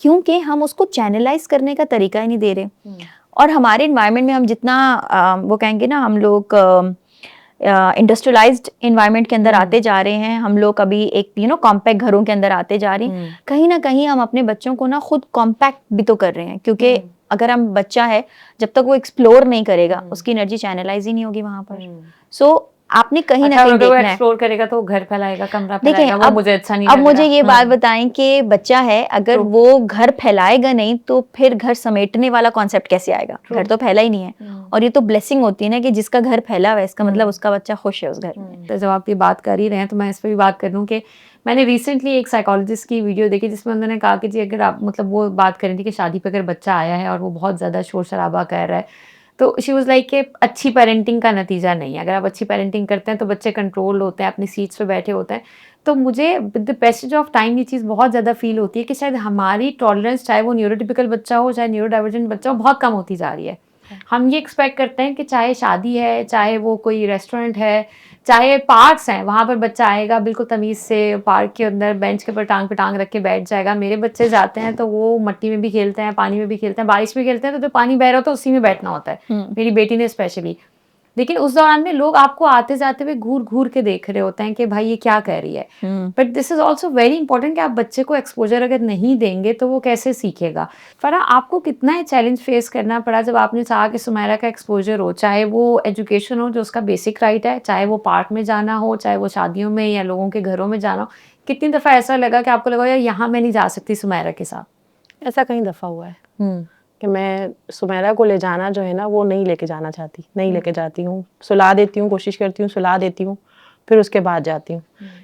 क्योंकि हम उसको चैनलाइज करने का तरीका ही नहीं दे रहे। और हमारे इन्वायरमेंट में हम जितना वो कहेंगे ना, हम लोग इंडस्ट्रियलाइज्ड इन्वायरमेंट के अंदर आते जा रहे हैं, हम लोग अभी एक कॉम्पैक्ट घरों के अंदर आते जा रहे हैं। कहीं ना कहीं हम अपने बच्चों को ना खुद कॉम्पैक्ट भी तो कर रहे हैं, क्योंकि अगर हम बच्चा है, जब तक वो एक्सप्लोर नहीं करेगा, उसकी एनर्जी चैनलाइज ही नहीं होगी वहां पर। सो आपने कहीं ना कहीं देखना है, एक्सप्लोर करेगा तो घर फैलाएगा, कमरा देखें। फैलाएगा, वो मुझे अच्छा नहीं अब लग मुझे रहा। ये बात बताएं कि बच्चा है, अगर वो घर फैलाएगा नहीं तो फिर घर समेटने वाला कॉन्सेप्ट कैसे आएगा? घर तो फैला ही नहीं है। और ये तो ब्लेसिंग होती है ना कि जिसका घर फैला हुआ है, इसका मतलब उसका बच्चा खुश है उस घर में। तो जब आप ये बात कर ही रहे हैं तो मैं इस पर भी बात कर लूँ कि मैंने रिसेंटली एक साइकोलॉजिस्ट की वीडियो देखी जिसमें उन्होंने कहा कि जी अगर आप मतलब वो बात कर रही थी कि शादी पे अगर बच्चा आया है और वो बहुत ज़्यादा शोर शराबा कर रहा है, तो शी वाज लाइक कि अच्छी पेरेंटिंग का नतीजा नहीं है। अगर आप अच्छी पेरेंटिंग करते हैं तो बच्चे कंट्रोल होते हैं, अपनी सीट्स पे बैठे होते हैं। तो मुझे with the passage of time ये चीज़ बहुत ज़्यादा फील होती है कि शायद हमारी टॉलरेंस, चाहे वो न्यूरोटिपिकल बच्चा हो चाहे न्यूरो डाइवर्जेंट बच्चा हो, बहुत कम होती जा रही है। हम ये एक्सपेक्ट करते हैं कि चाहे शादी है, चाहे वो कोई रेस्टोरेंट है, चाहे पार्क्स हैं, वहाँ पर बच्चा आएगा बिल्कुल तमीज़ से, पार्क के अंदर बेंच के ऊपर टांग पे टांग रख के बैठ जाएगा। मेरे बच्चे जाते हैं तो वो मट्टी में भी खेलते हैं, पानी में भी खेलते हैं, बारिश में खेलते हैं, तो जो पानी बह रहा होता है उसी में बैठना होता है। मेरी बेटी ने स्पेशली। लेकिन उस दौरान में लोग आपको आते जाते हुए घूर घूर के देख रहे होते हैं कि भाई ये क्या कह रही है। But this is also very important कि आप बच्चे को एक्सपोजर अगर नहीं देंगे तो वो कैसे सीखेगा। फरा, आपको कितना है चैलेंज फेस करना पड़ा जब आपने चाहा कि सुमेरा का एक्सपोजर हो, चाहे वो एजुकेशन हो जो उसका बेसिक राइट है, चाहे वो पार्क में जाना हो, चाहे वो शादियों में या लोगों के घरों में जाना हो। कितनी दफ़ा ऐसा लगा कि आपको लगा यार यहाँ मैं नहीं जा सकती सुमेरा के साथ? ऐसा कई दफ़ा हुआ है कि मैं सुमेरा को ले जाना जो है ना वो नहीं लेके जाना चाहती, नहीं लेके जाती हूँ, सुला देती हूँ, कोशिश करती हूँ सुला देती हूँ, फिर उसके बाद जाती हूँ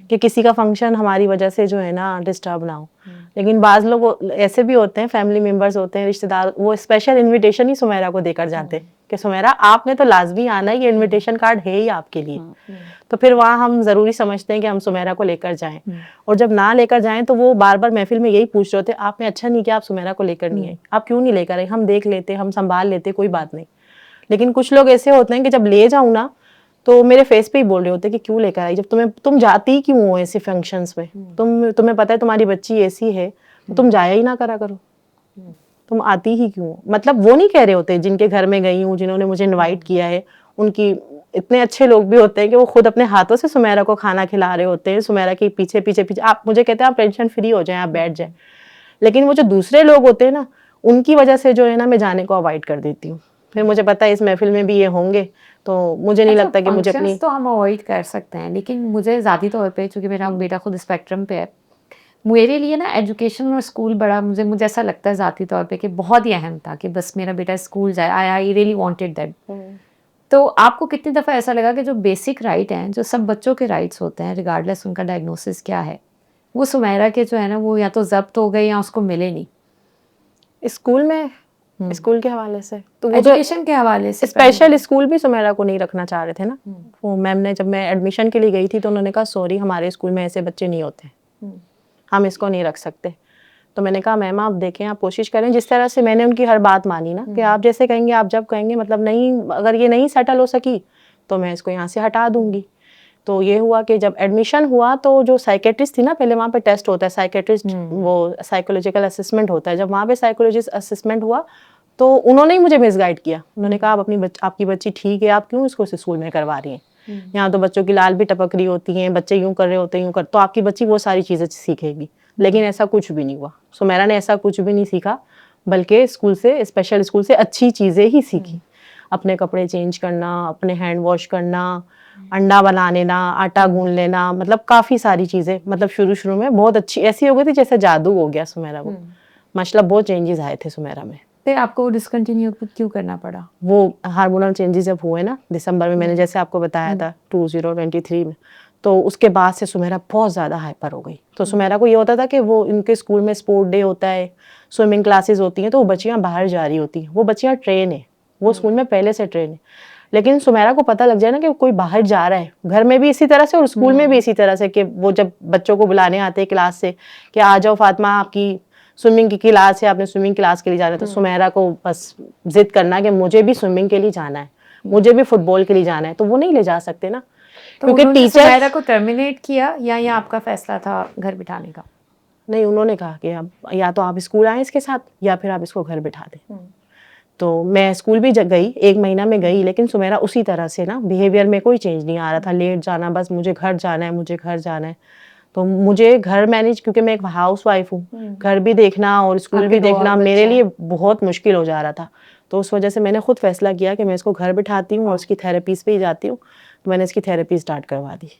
कि किसी का फंक्शन हमारी वजह से जो है ना डिस्टर्ब ना हो। लेकिन बाज़ लोग ऐसे भी होते हैं, फैमिली मेम्बर्स होते हैं, रिश्तेदार, वो स्पेशल इन्विटेशन ही सुमेरा को देकर जाते हैं कि सुमेरा आपने तो लाजमी आना, ये इन्विटेशन कार्ड है ही आपके लिए। तो फिर वहाँ हम ज़रूरी समझते हैं कि हम सुमेरा को लेकर जाएं। और जब ना लेकर जाएं तो वो बार बार महफिल में यही पूछ रहे होते, आपने अच्छा नहीं किया, आप सुमेरा को लेकर नहीं आए, आप क्यों नहीं लेकर आए, हम देख लेते, हम संभाल लेते, कोई बात नहीं। लेकिन कुछ लोग ऐसे होते हैं कि जब ले जाऊँ ना तो मेरे फेस पे ही बोल रहे होते कि क्यों लेकर आई, जब तुम जाती ही क्यों हो ऐसे फंक्शंस में, तुम्हें पता है तुम्हारी बच्ची ऐसी है, तो तुम जाया ही ना करा करो, तुम आती ही क्यों। मतलब वो नहीं कह रहे होते जिनके घर में गई हूँ, जिन्होंने मुझे इनवाइट किया है, उनकी इतने अच्छे लोग भी होते हैं कि वो खुद अपने हाथों से सुमेरा को खाना खिला रहे होते हैं, सुमेरा के पीछे पीछे पीछे आप मुझे कहते हैं आप टेंशन फ्री हो जाएं, आप बैठ जाएं। लेकिन वो जो दूसरे लोग होते हैं ना, उनकी वजह से जो है ना मैं जाने को अवॉइड कर देती हूँ। फिर मुझे पता है इस महफिल में भी ये होंगे, तो मुझे नहीं लगता कि मुझे अपनी, तो हम अवॉइड कर सकते हैं। लेकिन मुझे ज़ाती तौर पे, चूँकि मेरा बेटा खुद स्पेक्ट्रम पे है, मेरे लिए ना एजुकेशन और स्कूल बड़ा मुझे ऐसा लगता है ज़ाती तौर पे कि बहुत ही अहम था कि बस मेरा बेटा स्कूल जाए। I really wanted that. तो आपको कितनी दफ़ा ऐसा लगा कि जो बेसिक राइट हैं, जो सब बच्चों के राइट्स होते हैं रिगार्डलेस उनका डायग्नोसिस क्या है, वो सुमेरा के जो है ना वो या तो जब्त हो गए या उसको मिले नहीं स्कूल में, स्कूल के हवाले से, तो वो एजुकेशन के हवाले से स्पेशल स्कूल भी सुमेरा को नहीं रखना चाह रहे थे ना। वो मैम ने, जब मैं एडमिशन के लिए गई थी तो उन्होंने कहा सॉरी हमारे स्कूल में ऐसे बच्चे नहीं होते, हम इसको नहीं रख सकते। तो मैंने कहा मैम आप देखें, आप कोशिश करें। जिस तरह से मैंने उनकी हर बात मानी ना कि आप जैसे कहेंगे, आप जब कहेंगे, मतलब नहीं, अगर ये नहीं सेटल हो सकी तो मैं इसको यहाँ से हटा दूंगी। तो ये हुआ कि जब एडमिशन हुआ तो जो साइकेट्रिस्ट थी ना, पहले वहाँ पे टेस्ट होता है साइकेट्रिस्ट, वो साइकोलॉजिकल असेसमेंट होता है। जब वहाँ पे साइकोलॉजिस्ट असेसमेंट हुआ तो उन्होंने ही मुझे मिसगाइड किया। उन्होंने कहा आप आपकी बच्ची ठीक है, आप क्यों इसको स्कूल में करवा रही हैं। यहाँ तो बच्चों की लाल भी टपक रही होती हैं, बच्चे यूं कर रहे होते हैं, यूं कर, तो आपकी बच्ची वो सारी चीजें सीखेगी। लेकिन ऐसा कुछ भी नहीं हुआ, सुमेरा ने ऐसा कुछ भी नहीं सीखा, बल्कि स्कूल से, स्पेशल स्कूल से अच्छी चीजें ही सीखी। अपने कपड़े चेंज करना, अपने हैंड वॉश करना, अंडा बना लेना, आटा गूंद लेना, मतलब काफी सारी चीजें, मतलब शुरू शुरू में बहुत अच्छी ऐसी हो गई थी जैसे जादू हो गया सुमेरा को। माशाल्लाह बहुत चेंजेस आए थे सुमेरा में। फिर आपको डिसकंटिन्यू क्यों करना पड़ा? वो हार्मोनल चेंजेस जब हुए ना दिसंबर में, मैंने जैसे आपको बताया था 2023 में, तो उसके बाद से सुमेरा बहुत ज़्यादा हाइपर हो गई। तो सुमेरा को ये होता था कि वो इनके स्कूल में स्पोर्ट डे होता है, स्विमिंग क्लासेस होती हैं, तो वो बच्चियाँ बाहर जा रही होती हैं, वो बच्चियाँ ट्रेन है, वो स्कूल में पहले से ट्रेन है। लेकिन सुमेरा को पता लग जाए ना कि कोई बाहर जा रहा है, घर में भी इसी तरह से और स्कूल में भी इसी तरह से, कि वो जब बच्चों को बुलाने आते हैं क्लास से कि आ जाओ फातिमा आपकी स्विमिंग की क्लास है, आपने स्विमिंग क्लास के लिए जाना है, तो सुमेरा को बस जिद करना कि मुझे भी स्विमिंग के लिए जाना है, मुझे भी फुटबॉल के लिए जाना है, तो वो नहीं ले जा सकते ना, तो क्योंकि टीचर सुमेरा को टर्मिनेट किया या आपका फैसला था घर बिठाने का? नहीं, उन्होंने कहा कि अब या तो आप स्कूल आए इसके साथ या फिर आप इसको घर बिठा दें। तो मैं स्कूल भी गई, 1 महीना में गई, लेकिन सुमेरा उसी तरह से ना, बिहेवियर में कोई चेंज नहीं आ रहा था, लेट जाना, बस मुझे घर जाना है, मुझे घर जाना है। तो मुझे घर मैनेज, क्योंकि मैं एक हाउस वाइफ हूँ, घर भी देखना और स्कूल भी देखना मेरे लिए बहुत मुश्किल हो जा रहा था। तो उस वजह से मैंने खुद फैसला किया कि मैं इसको घर बिठाती हूँ और उसकी थेरेपीज पे ही जाती हूँ। तो मैंने इसकी थेरेपी स्टार्ट करवा दी।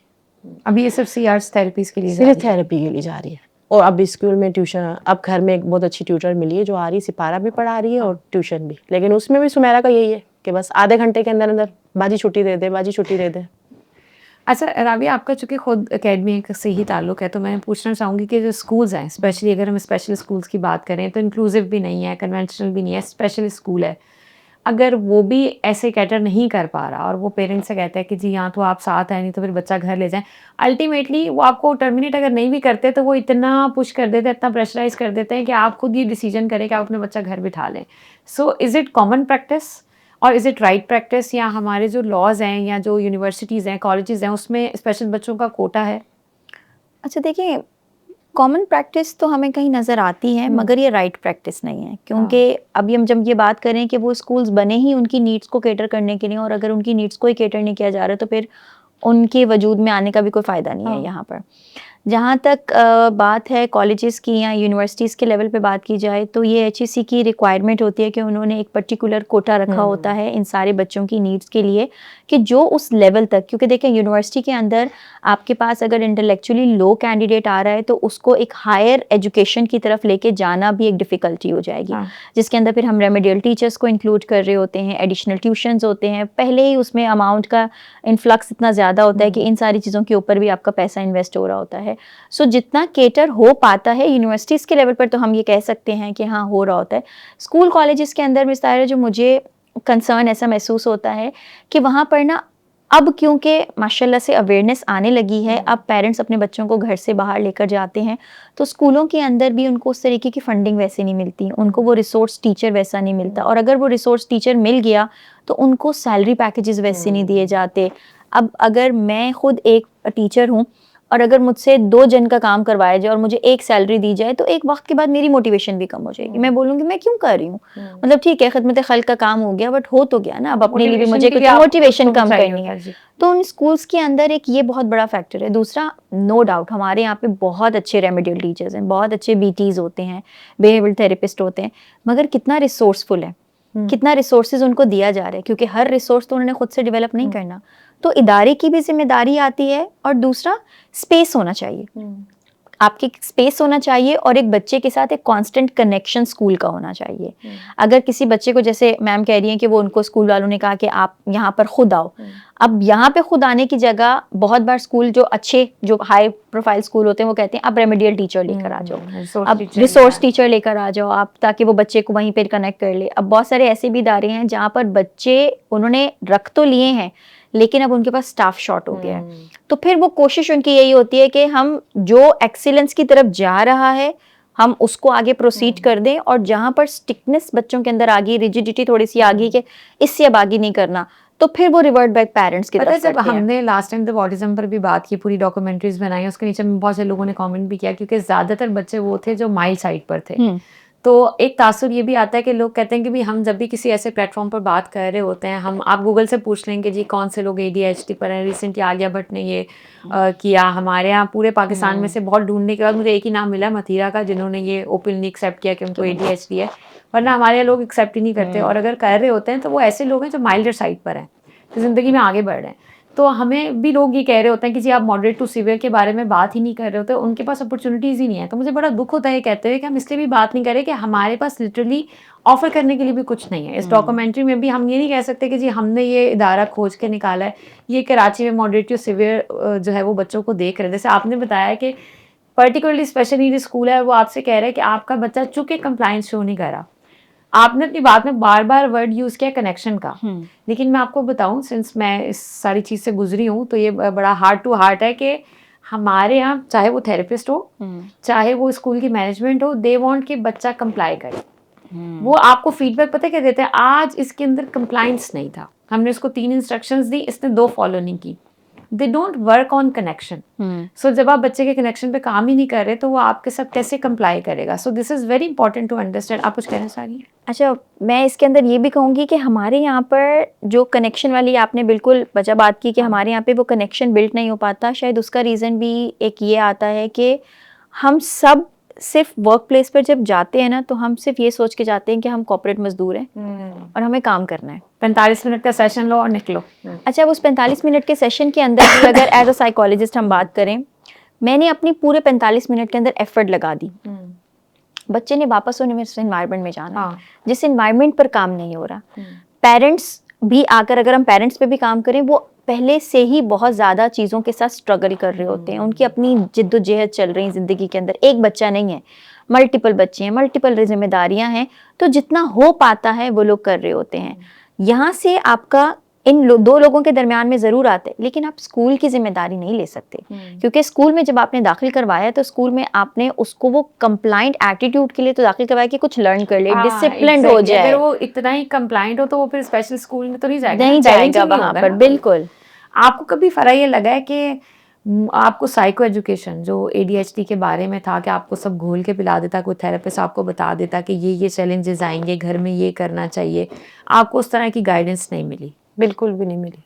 अभी ये सिर्फ सीआर्स थेरेपीज के लिए सिर्फ थेरेपी के लिए जा रही है। और अब स्कूल में ट्यूशन, अब घर में एक बहुत अच्छी ट्यूटर मिली है जो आ रही है, सिपारा भी पढ़ा रही है और ट्यूशन भी। लेकिन उसमें भी सुमेरा का यही है कि बस आधे घंटे के अंदर अंदर बाजी छुट्टी दे दे, बाजी छुट्टी दे दे। अच्छा राबिया, आपका चूंकि खुद एकेडमी से ही ताल्लुक है, तो मैं पूछना चाहूँगी कि जो स्कूल्स हैं, स्पेशली अगर हम स्पेशल स्कूल्स की बात करें, तो इंक्लूसिव भी नहीं है, कन्वेंशनल भी नहीं है, स्पेशल स्कूल है, अगर वो भी ऐसे कैटर नहीं कर पा रहा और वो पेरेंट्स से कहता है कि जी यहाँ तो आप साथ हैं, नहीं तो फिर बच्चा घर ले जाएं, अल्टीमेटली वो आपको टर्मिनेट अगर नहीं भी करते तो वो इतना पुश कर देते हैं, इतना प्रेशराइज कर देते हैं कि आप खुद ये डिसीजन करें कि आप अपने बच्चा घर बिठा लें। So is it common practice और इज़ इट राइट प्रैक्टिस, या हमारे जो लॉज हैं या जो यूनिवर्सिटीज़ हैं, कॉलेजेस हैं, उसमें स्पेशल बच्चों का कोटा है? अच्छा देखिए, कॉमन प्रैक्टिस तो हमें कहीं नज़र आती है, मगर ये राइट प्रैक्टिस नहीं है, क्योंकि अभी हम जब ये बात करें कि वो स्कूल्स बने ही उनकी नीड्स को कैटर करने के लिए, और अगर उनकी नीड्स को ही कैटर नहीं किया जा रहा तो फिर उनके वजूद में आने का भी कोई फ़ायदा नहीं है यहाँ पर। जहाँ तक बात है कॉलेजेस की या यूनिवर्सिटीज़ के लेवल पे बात की जाए, तो ये HEC की रिक्वायरमेंट होती है कि उन्होंने एक पर्टिकुलर कोटा रखा होता है इन सारे बच्चों की नीड्स के लिए, कि जो उस लेवल तक, क्योंकि देखें यूनिवर्सिटी के अंदर आपके पास अगर इंटेलेक्चुअली लो कैंडिडेट आ रहा है तो उसको एक हायर एजुकेशन की तरफ लेके जाना भी एक डिफ़िकल्टी हो जाएगी, जिसके अंदर फिर हम रेमेडियल टीचर्स को इंक्लूड कर रहे होते हैं, एडिशनल ट्यूशन्स होते हैं, पहले ही उसमें अमाउंट का इन्फ्लक्स इतना ज़्यादा होता है कि इन सारी चीज़ों के ऊपर भी आपका पैसा इन्वेस्ट हो रहा होता है। सो जितना केटर हो पाता है यूनिवर्सिटीज़ के लेवल पर तो हम ये कह सकते हैं कि हाँ हो रहा होता है। स्कूल कॉलेजेस के अंदर मिसाल जो मुझे कंसर्न ऐसा महसूस होता है कि वहाँ पर ना अब क्योंकि माशाल्लाह से अवेयरनेस आने लगी है, अब पेरेंट्स अपने बच्चों को घर से बाहर लेकर जाते हैं, तो स्कूलों के अंदर भी उनको उस तरीके की फंडिंग वैसे नहीं मिलती, उनको वो रिसोर्स टीचर वैसा नहीं मिलता, और अगर वो रिसोर्स टीचर मिल गया तो उनको सैलरी पैकेजेस वैसे नहीं दिए जाते। अब अगर मैं खुद एक टीचर हूँ और अगर मुझसे 2 जन का काम करवाया जाए और मुझे एक सैलरी दी जाए, तो एक वक्त के बाद मेरी मोटिवेशन भी कम हो जाएगी। मैं बोलूँगी मैं क्यों कर रही हूँ, मतलब ठीक है खिदमत खल्क का काम हो गया, बट हो तो गया ना, अब अपने लिए भी मुझे कुछ मोटिवेशन कम करनी है। तो उन स्कूल्स के अंदर एक ये बहुत बड़ा फैक्टर है। दूसरा, नो डाउट हमारे यहाँ पे बहुत अच्छे रेमेडियल टीचर्स हैं, बहुत अच्छे BTs होते हैं, बिहेवियर थेरेपिस्ट होते हैं, मगर कितना रिसोर्सफुल है, कितना रिसोर्सेज उनको दिया जा रहा है, क्योंकि हर रिसोर्स तो उन्होंने खुद से डेवलप नहीं करना, तो इदारे की भी जिम्मेदारी आती है। और दूसरा, स्पेस होना चाहिए, आपके स्पेस होना चाहिए, और एक बच्चे के साथ एक कांस्टेंट कनेक्शन स्कूल का होना चाहिए। अगर किसी बच्चे को, जैसे मैम कह रही हैं कि वो उनको स्कूल वालों ने कहा कि आप यहाँ पर खुद आओ, अब यहाँ पे खुद आने की जगह बहुत बार स्कूल जो अच्छे जो हाई प्रोफाइल स्कूल होते हैं वो कहते हैं आप रेमेडियल टीचर लेकर आ जाओ, अब रिसोर्स टीचर लेकर आ जाओ आप, ताकि वो बच्चे को वहीं पर कनेक्ट कर ले। अब बहुत सारे ऐसे भी इदारे हैं जहाँ पर बच्चे उन्होंने रख तो लिए हैं, लेकिन अब उनके पास स्टाफ शॉर्ट हो गया है, तो फिर वो कोशिश उनकी यही होती है कि हम जो एक्सीलेंस की तरफ जा रहा है हम उसको आगे प्रोसीड कर दें, और जहाँ पर स्टिकनेस बच्चों के अंदर आ गई, रिजिडिटी थोड़ी सी आ गई कि इससे अब आगे नहीं करना, तो फिर वो रिवर्ट बैक पेरेंट्स की तरफ जब हमने लास्ट टाइम जब ऑटिज्म पर भी बात की, पूरी डॉक्यूमेंट्रीज बनाई, उसके नीचे में बहुत से लोगों ने कमेंट भी किया, क्योंकि ज़्यादातर बच्चे वो थे जो माइल्ड साइड पर थे, तो एक तासुर ये भी आता है कि लोग कहते हैं कि भी हम जब भी किसी ऐसे प्लेटफॉर्म पर बात कर रहे होते हैं, हम आप गूगल से पूछ लेंगे जी कौन से लोग ADHD पर हैं। रिसेंटली आलिया भट्ट ने ये किया। हमारे यहाँ पूरे पाकिस्तान में से बहुत ढूंढने के बाद मुझे एक ही नाम मिला, मथीरा का, जिन्होंने ये ओपनली एक्सेप्ट किया कि उनको ADHD है, वरना हमारे यहाँ लोग एक्सेप्ट ही नहीं करते। और अगर कर रहे होते हैं तो वो ऐसे लोग हैं जो माइल्डर साइड पर हैं, तो ज़िंदगी में आगे बढ़ रहे हैं। तो हमें भी लोग ये कह रहे होते हैं कि जी आप मॉडरेट टू सीवियर के बारे में बात ही नहीं कर रहे होते, उनके पास अपॉर्चुनिटीज़ ही नहीं है। तो मुझे बड़ा दुख होता है ये कहते हुए कि हम इसलिए भी बात नहीं कर रहे कि हमारे पास लिटरली ऑफर करने के लिए भी कुछ नहीं है। इस डॉक्यूमेंट्री में भी हम ये नहीं कह सकते कि जी हमने ये इदारा खोज के निकाला है, ये कराची में मॉडरेट टू सीवियर जो है वो बच्चों को देख रहे हैं। जैसे आपने बताया कि पर्टिकुलरली स्पेशल नीड स्कूल है, वो आपसे कह रहा है कि आपका बच्चा चूंकि कंप्लाइंस शो नहीं कर रहा। आपने अपनी बात में बार बार वर्ड यूज़ किया कनेक्शन का, लेकिन मैं आपको बताऊं, सिंस मैं इस सारी चीज़ से गुजरी हूँ, तो ये बड़ा हार्ट टू हार्ट है कि हमारे यहाँ चाहे वो थेरेपिस्ट हो, चाहे वो स्कूल की मैनेजमेंट हो, दे वांट कि बच्चा कंप्लाई करे। वो आपको फीडबैक पता क्या देते हैं, आज इसके अंदर कंप्लाइंस नहीं था, हमने इसको 3 इंस्ट्रक्शंस दी, इसने 2 फॉलो नहीं की। They don't work on connection. So जब आप बच्चे के कनेक्शन पे काम ही नहीं कर रहे तो वो आपके साथ कैसे कंप्लाई करेगा? So this is very important to understand. आप कुछ कहना चाह रही हैं? अच्छा, मैं इसके अंदर ये भी कहूँगी कि हमारे यहाँ पर जो कनेक्शन वाली आपने बिल्कुल वजह बात की कि हमारे यहाँ पे वो कनेक्शन बिल्ड नहीं हो पाता। शायद उसका रीज़न भी एक ये आता है कि हम सब सिर्फ वर्क प्लेस पर जब जाते हैं ना, तो हम सिर्फ ये सोच के जाते हैं कि हम कॉर्पोरेट मजदूर हैं और हमें काम करना है। 45 मिनट का सेशन लो और निकलो। अच्छा, उस 45 मिनट के सेशन के अंदर भी अगर एज अ साइकोलॉजिस्ट हम बात करें, मैंने अपनी पूरे 45 मिनट के अंदर एफर्ट लगा दी। बच्चे ने वापस यूनिवर्सिटी एनवायरनमेंट में जाना, जिस एनवायरनमेंट पर काम नहीं हो रहा। पेरेंट्स भी आकर, अगर हम पेरेंट्स पे भी काम करें, वो पहले से ही बहुत ज़्यादा चीज़ों के साथ स्ट्रगल कर रहे होते हैं, उनकी अपनी जिद्दोजहद चल रही है ज़िंदगी के अंदर। एक बच्चा नहीं है, मल्टीपल बच्चे हैं, मल्टीपल जिम्मेदारियां हैं, तो जितना हो पाता है वो लोग कर रहे होते हैं। यहाँ से आपका दो लोगों के दरमियान में ज़रूर आता है, लेकिन आप स्कूल की जिम्मेदारी नहीं ले सकते, क्योंकि स्कूल में जब आपने दाखिल करवाया तो स्कूल में आपने उसको वो कंप्लाइंट एटीट्यूड के लिए तो दाखिल करवाया कि कुछ लर्न कर ले, डिसिप्लिन्ड हो जाए। अगर वो इतना ही कंप्लाइंट हो तो वो फिर स्पेशल स्कूल में तो नहीं जाएगा, नहीं जाएगा वहाँ पर। बिल्कुल। आपको कभी फरा ये लगा है कि आपको साइको एजुकेशन जो ADHD के बारे में था कि आपको सब घोल के पिला देता, कोई थेरेपिस्ट आपको बता देता कि ये चैलेंजेस आएंगे, घर में ये करना चाहिए, आपको उस तरह की गाइडेंस नहीं मिली? बिल्कुल भी नहीं मिली।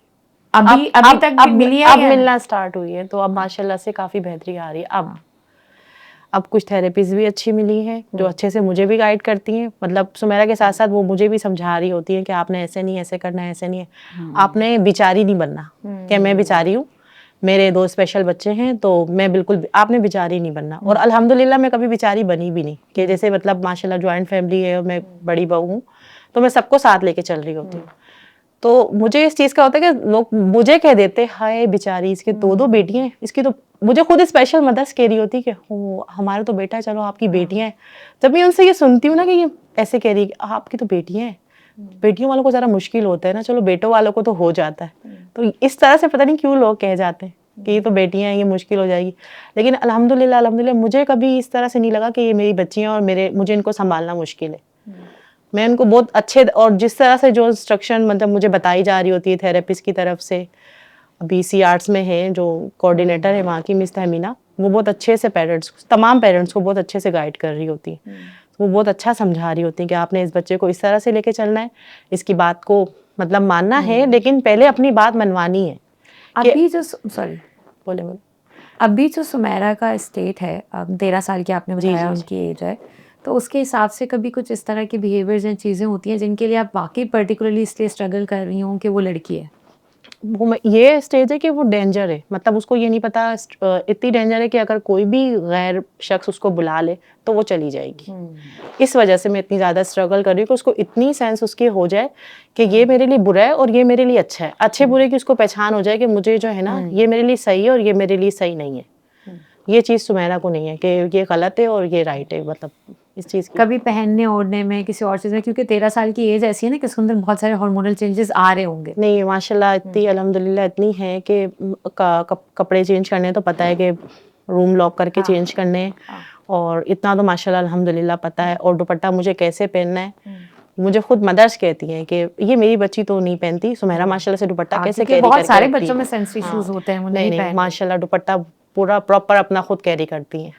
अभी तक भी मिली है? अब मिलना स्टार्ट हुई है, तो अब माशाल्लाह से काफ़ी बेहतरी आ रही है। अब कुछ थेरेपीज भी अच्छी मिली हैं जो अच्छे से मुझे भी गाइड करती हैं। मतलब सुमेरा के साथ साथ वो मुझे भी समझा रही होती हैं कि आपने ऐसे नहीं, ऐसे करना है, ऐसे नहीं है। आपने बिचारी नहीं बनना कि मैं बिचारी हूँ, मेरे 2 स्पेशल बच्चे हैं तो मैं बिल्कुल, आपने बिचारी नहीं बनना। और अल्हम्दुलिल्लाह मैं कभी बिचारी बनी भी नहीं, कि जैसे मतलब माशाल्लाह जॉइंट फैमिली है और मैं बड़ी बहू हूँ तो मैं सबको साथ लेके चल रही होती हूँ। तो मुझे इस चीज़ का होता है कि लोग मुझे कह देते हाय बेचारी, इसके 2 बेटियां हैं, इसकी तो मुझे खुद स्पेशल मदर कह रही होती कि हमारा तो बेटा है, चलो आपकी बेटियां हैं। जब मैं उनसे ये सुनती हूँ ना कि ये ऐसे कह रही है आपकी तो बेटियां हैं, बेटियों वालों को ज़रा मुश्किल होता है ना, चलो बेटों वालों को तो हो जाता है। तो इस तरह से पता नहीं क्यों लोग कह जाते हैं कि ये तो बेटियां हैं, ये मुश्किल हो जाएगी। लेकिन अल्हम्दुलिल्लाह मुझे कभी इस तरह से नहीं लगा कि ये मेरी बच्चियाँ और मुझे इनको संभालना मुश्किल है। मैं उनको बहुत अच्छे, और जिस तरह से जो इंस्ट्रक्शन मतलब मुझे बताई जा रही होती है थेरेपिस्ट की तरफ से, अभी सी आर्ट्स में है जो कोऑर्डिनेटर है वहाँ की मिस तहमीना, वो बहुत अच्छे से तमाम पेरेंट्स को बहुत अच्छे से गाइड कर रही होती है। वो बहुत अच्छा समझा रही होती है कि आपने इस बच्चे को इस तरह से लेके चलना है, इसकी बात को मतलब मानना है, लेकिन पहले अपनी बात मनवानी है। अभी जो बोले अभी जो सुमेरा का स्टेट है, 13 साल की आपने बताया उनकी एज है, तो उसके हिसाब से कभी कुछ इस तरह के बिहेवियर्स या चीज़ें होती हैं जिनके लिए आप वाकई पर्टिकुलरली इसलिए स्ट्रगल कर रही हूँ कि वो लड़की है? ये स्टेज है कि वो डेंजर है, मतलब उसको ये नहीं पता, इतनी डेंजर है कि अगर कोई भी गैर शख्स उसको बुला ले तो वो चली जाएगी। इस वजह से मैं इतनी ज़्यादा स्ट्रगल कर रही हूँ कि उसको इतनी सेंस उसकी हो जाए कि ये मेरे लिए बुरा है और ये मेरे लिए अच्छा है, अच्छे बुरे की उसको पहचान हो जाए कि मुझे जो है ना ये मेरे लिए सही है और ये मेरे लिए सही नहीं है। ये चीज़ सुमेरा को नहीं है कि ये गलत है और ये राइट है, मतलब इस चीज़ की। कभी पहनने ओढ़ने में किसी और चीज़ में, क्योंकि 13 साल की एज ऐसी है ना कि उसके अंदर बहुत सारे हार्मोनल चेंजेस आ रहे होंगे। नहीं माशाल्लाह इतनी अल्हम्दुलिल्लाह इतनी है कि कपड़े चेंज करने तो पता है कि रूम लॉक करके चेंज करने, और इतना तो माशाल्लाह अल्हम्दुलिल्लाह पता है। और दुपट्टा मुझे कैसे पहनना है, मुझे खुद मदर्स कहती हैं कि ये मेरी बच्ची तो नहीं पहनती, सुमेरा माशाल्लाह से दुपट्टा कैसे कैरी करती है। बहुत सारे बच्चों में सेंस इश्यूज होते हैं, नहीं माशाल्लाह दुपट्टा पूरा प्रॉपर अपना खुद कैरी करती हैं।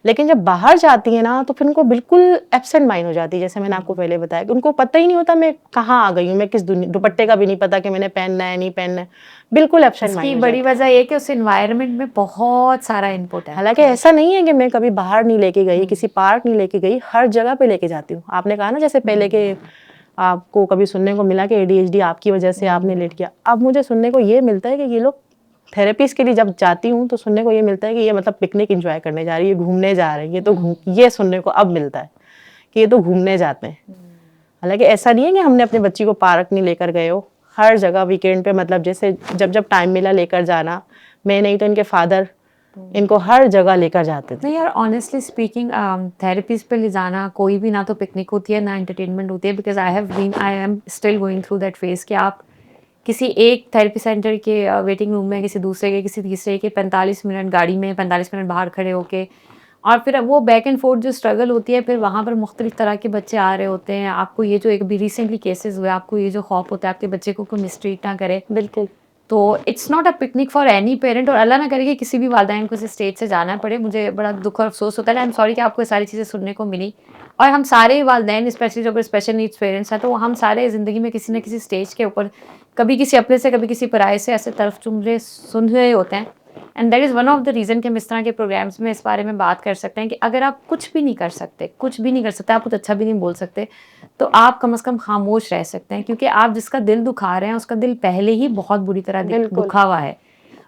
लेकिन जब बाहर जाती है ना तो फिर उनको बिल्कुल एब्सेंट माइंड हो जाती है, जैसे मैंने आपको पहले बताया कि उनको पता ही नहीं होता मैं कहाँ आ गई हूँ, मैं किस दुनिया, दुपट्टे का भी नहीं पता कि मैंने पहनना है नहीं पहनना है, बिल्कुल एब्सेंट इसकी माइंड हो बड़ी जाती है। वजह ये कि उस एनवायरनमेंट में बहुत सारा इनपुट है। हालांकि ऐसा नहीं है कि मैं कभी बाहर नहीं लेके गई, किसी पार्क नहीं लेके गई, हर जगह पे लेके जाती हूँ। आपने कहा ना जैसे पहले के आपको कभी सुनने को मिला कि ADHD आपकी वजह से आपने लेट किया, अब मुझे सुनने को ये मिलता है कि ये लोग थेरेपीज के लिए जब जाती हूँ तो सुनने को ये मिलता है कि ये मतलब पिकनिक एंजॉय करने जा रही है, घूमने जा रहे हैं, ये तो ये सुनने को अब मिलता है कि ये तो घूमने जाते हैं। हालांकि ऐसा नहीं है कि हमने अपने बच्ची को पार्क नहीं लेकर गए हो, हर जगह वीकेंड पे मतलब जैसे जब जब टाइम मिला लेकर जाना, मैं नहीं तो इनके फादर इनको हर जगह लेकर जाते थे। नहीं यार, ऑनेस्टली स्पीकिंग थेरेपीज पे ले जाना कोई भी ना तो पिकनिक होती है ना एंटरटेनमेंट होती है, because I am still going through that phase कि आप किसी एक थेरेपी सेंटर के वेटिंग रूम में, किसी दूसरे के, किसी तीसरे के 45 मिनट गाड़ी में, 45 मिनट बाहर खड़े होके, और फिर वो बैक एंड फोर्थ जो स्ट्रगल होती है, फिर वहाँ पर मुख्तलिफ तरह के बच्चे आ रहे होते हैं। आपको ये जो एक भी रिसेंटली केसेस हुए, आपको ये जो खौफ होता है आपके बच्चे को कोई मिसट्रीट ना करे, बिल्कुल। तो it's not a picnic for any parent. और अल्लाह ना करे कि किसी भी वालिदैन को इस स्टेज से जाना पड़े। मुझे बड़ा दुख और अफसोस होता है, आई एम सॉरी कि आपको ये सारी चीज़ें सुनने को मिली। और हम सारे वालिदैन, स्पेशली जो स्पेशल नीड्स पेरेंट्स हैं, तो हम सारे ज़िंदगी में किसी न किसी स्टेज के ऊपर कभी किसी अपने से कभी किसी पराये से ऐसे तरफ सुन रहे होते हैं। And that is one of the reason कि हम इस तरह के प्रोग्राम्स में इस बारे में बात कर सकते हैं कि अगर आप कुछ भी नहीं कर सकते, कुछ भी नहीं कर सकते, आप कुछ अच्छा भी नहीं बोल सकते, तो आप कम से कम खामोश रह सकते हैं, क्योंकि आप जिसका दिल दुखा रहे हैं उसका दिल पहले ही बहुत बुरी तरह बिल्कुल। दुखा हुआ है।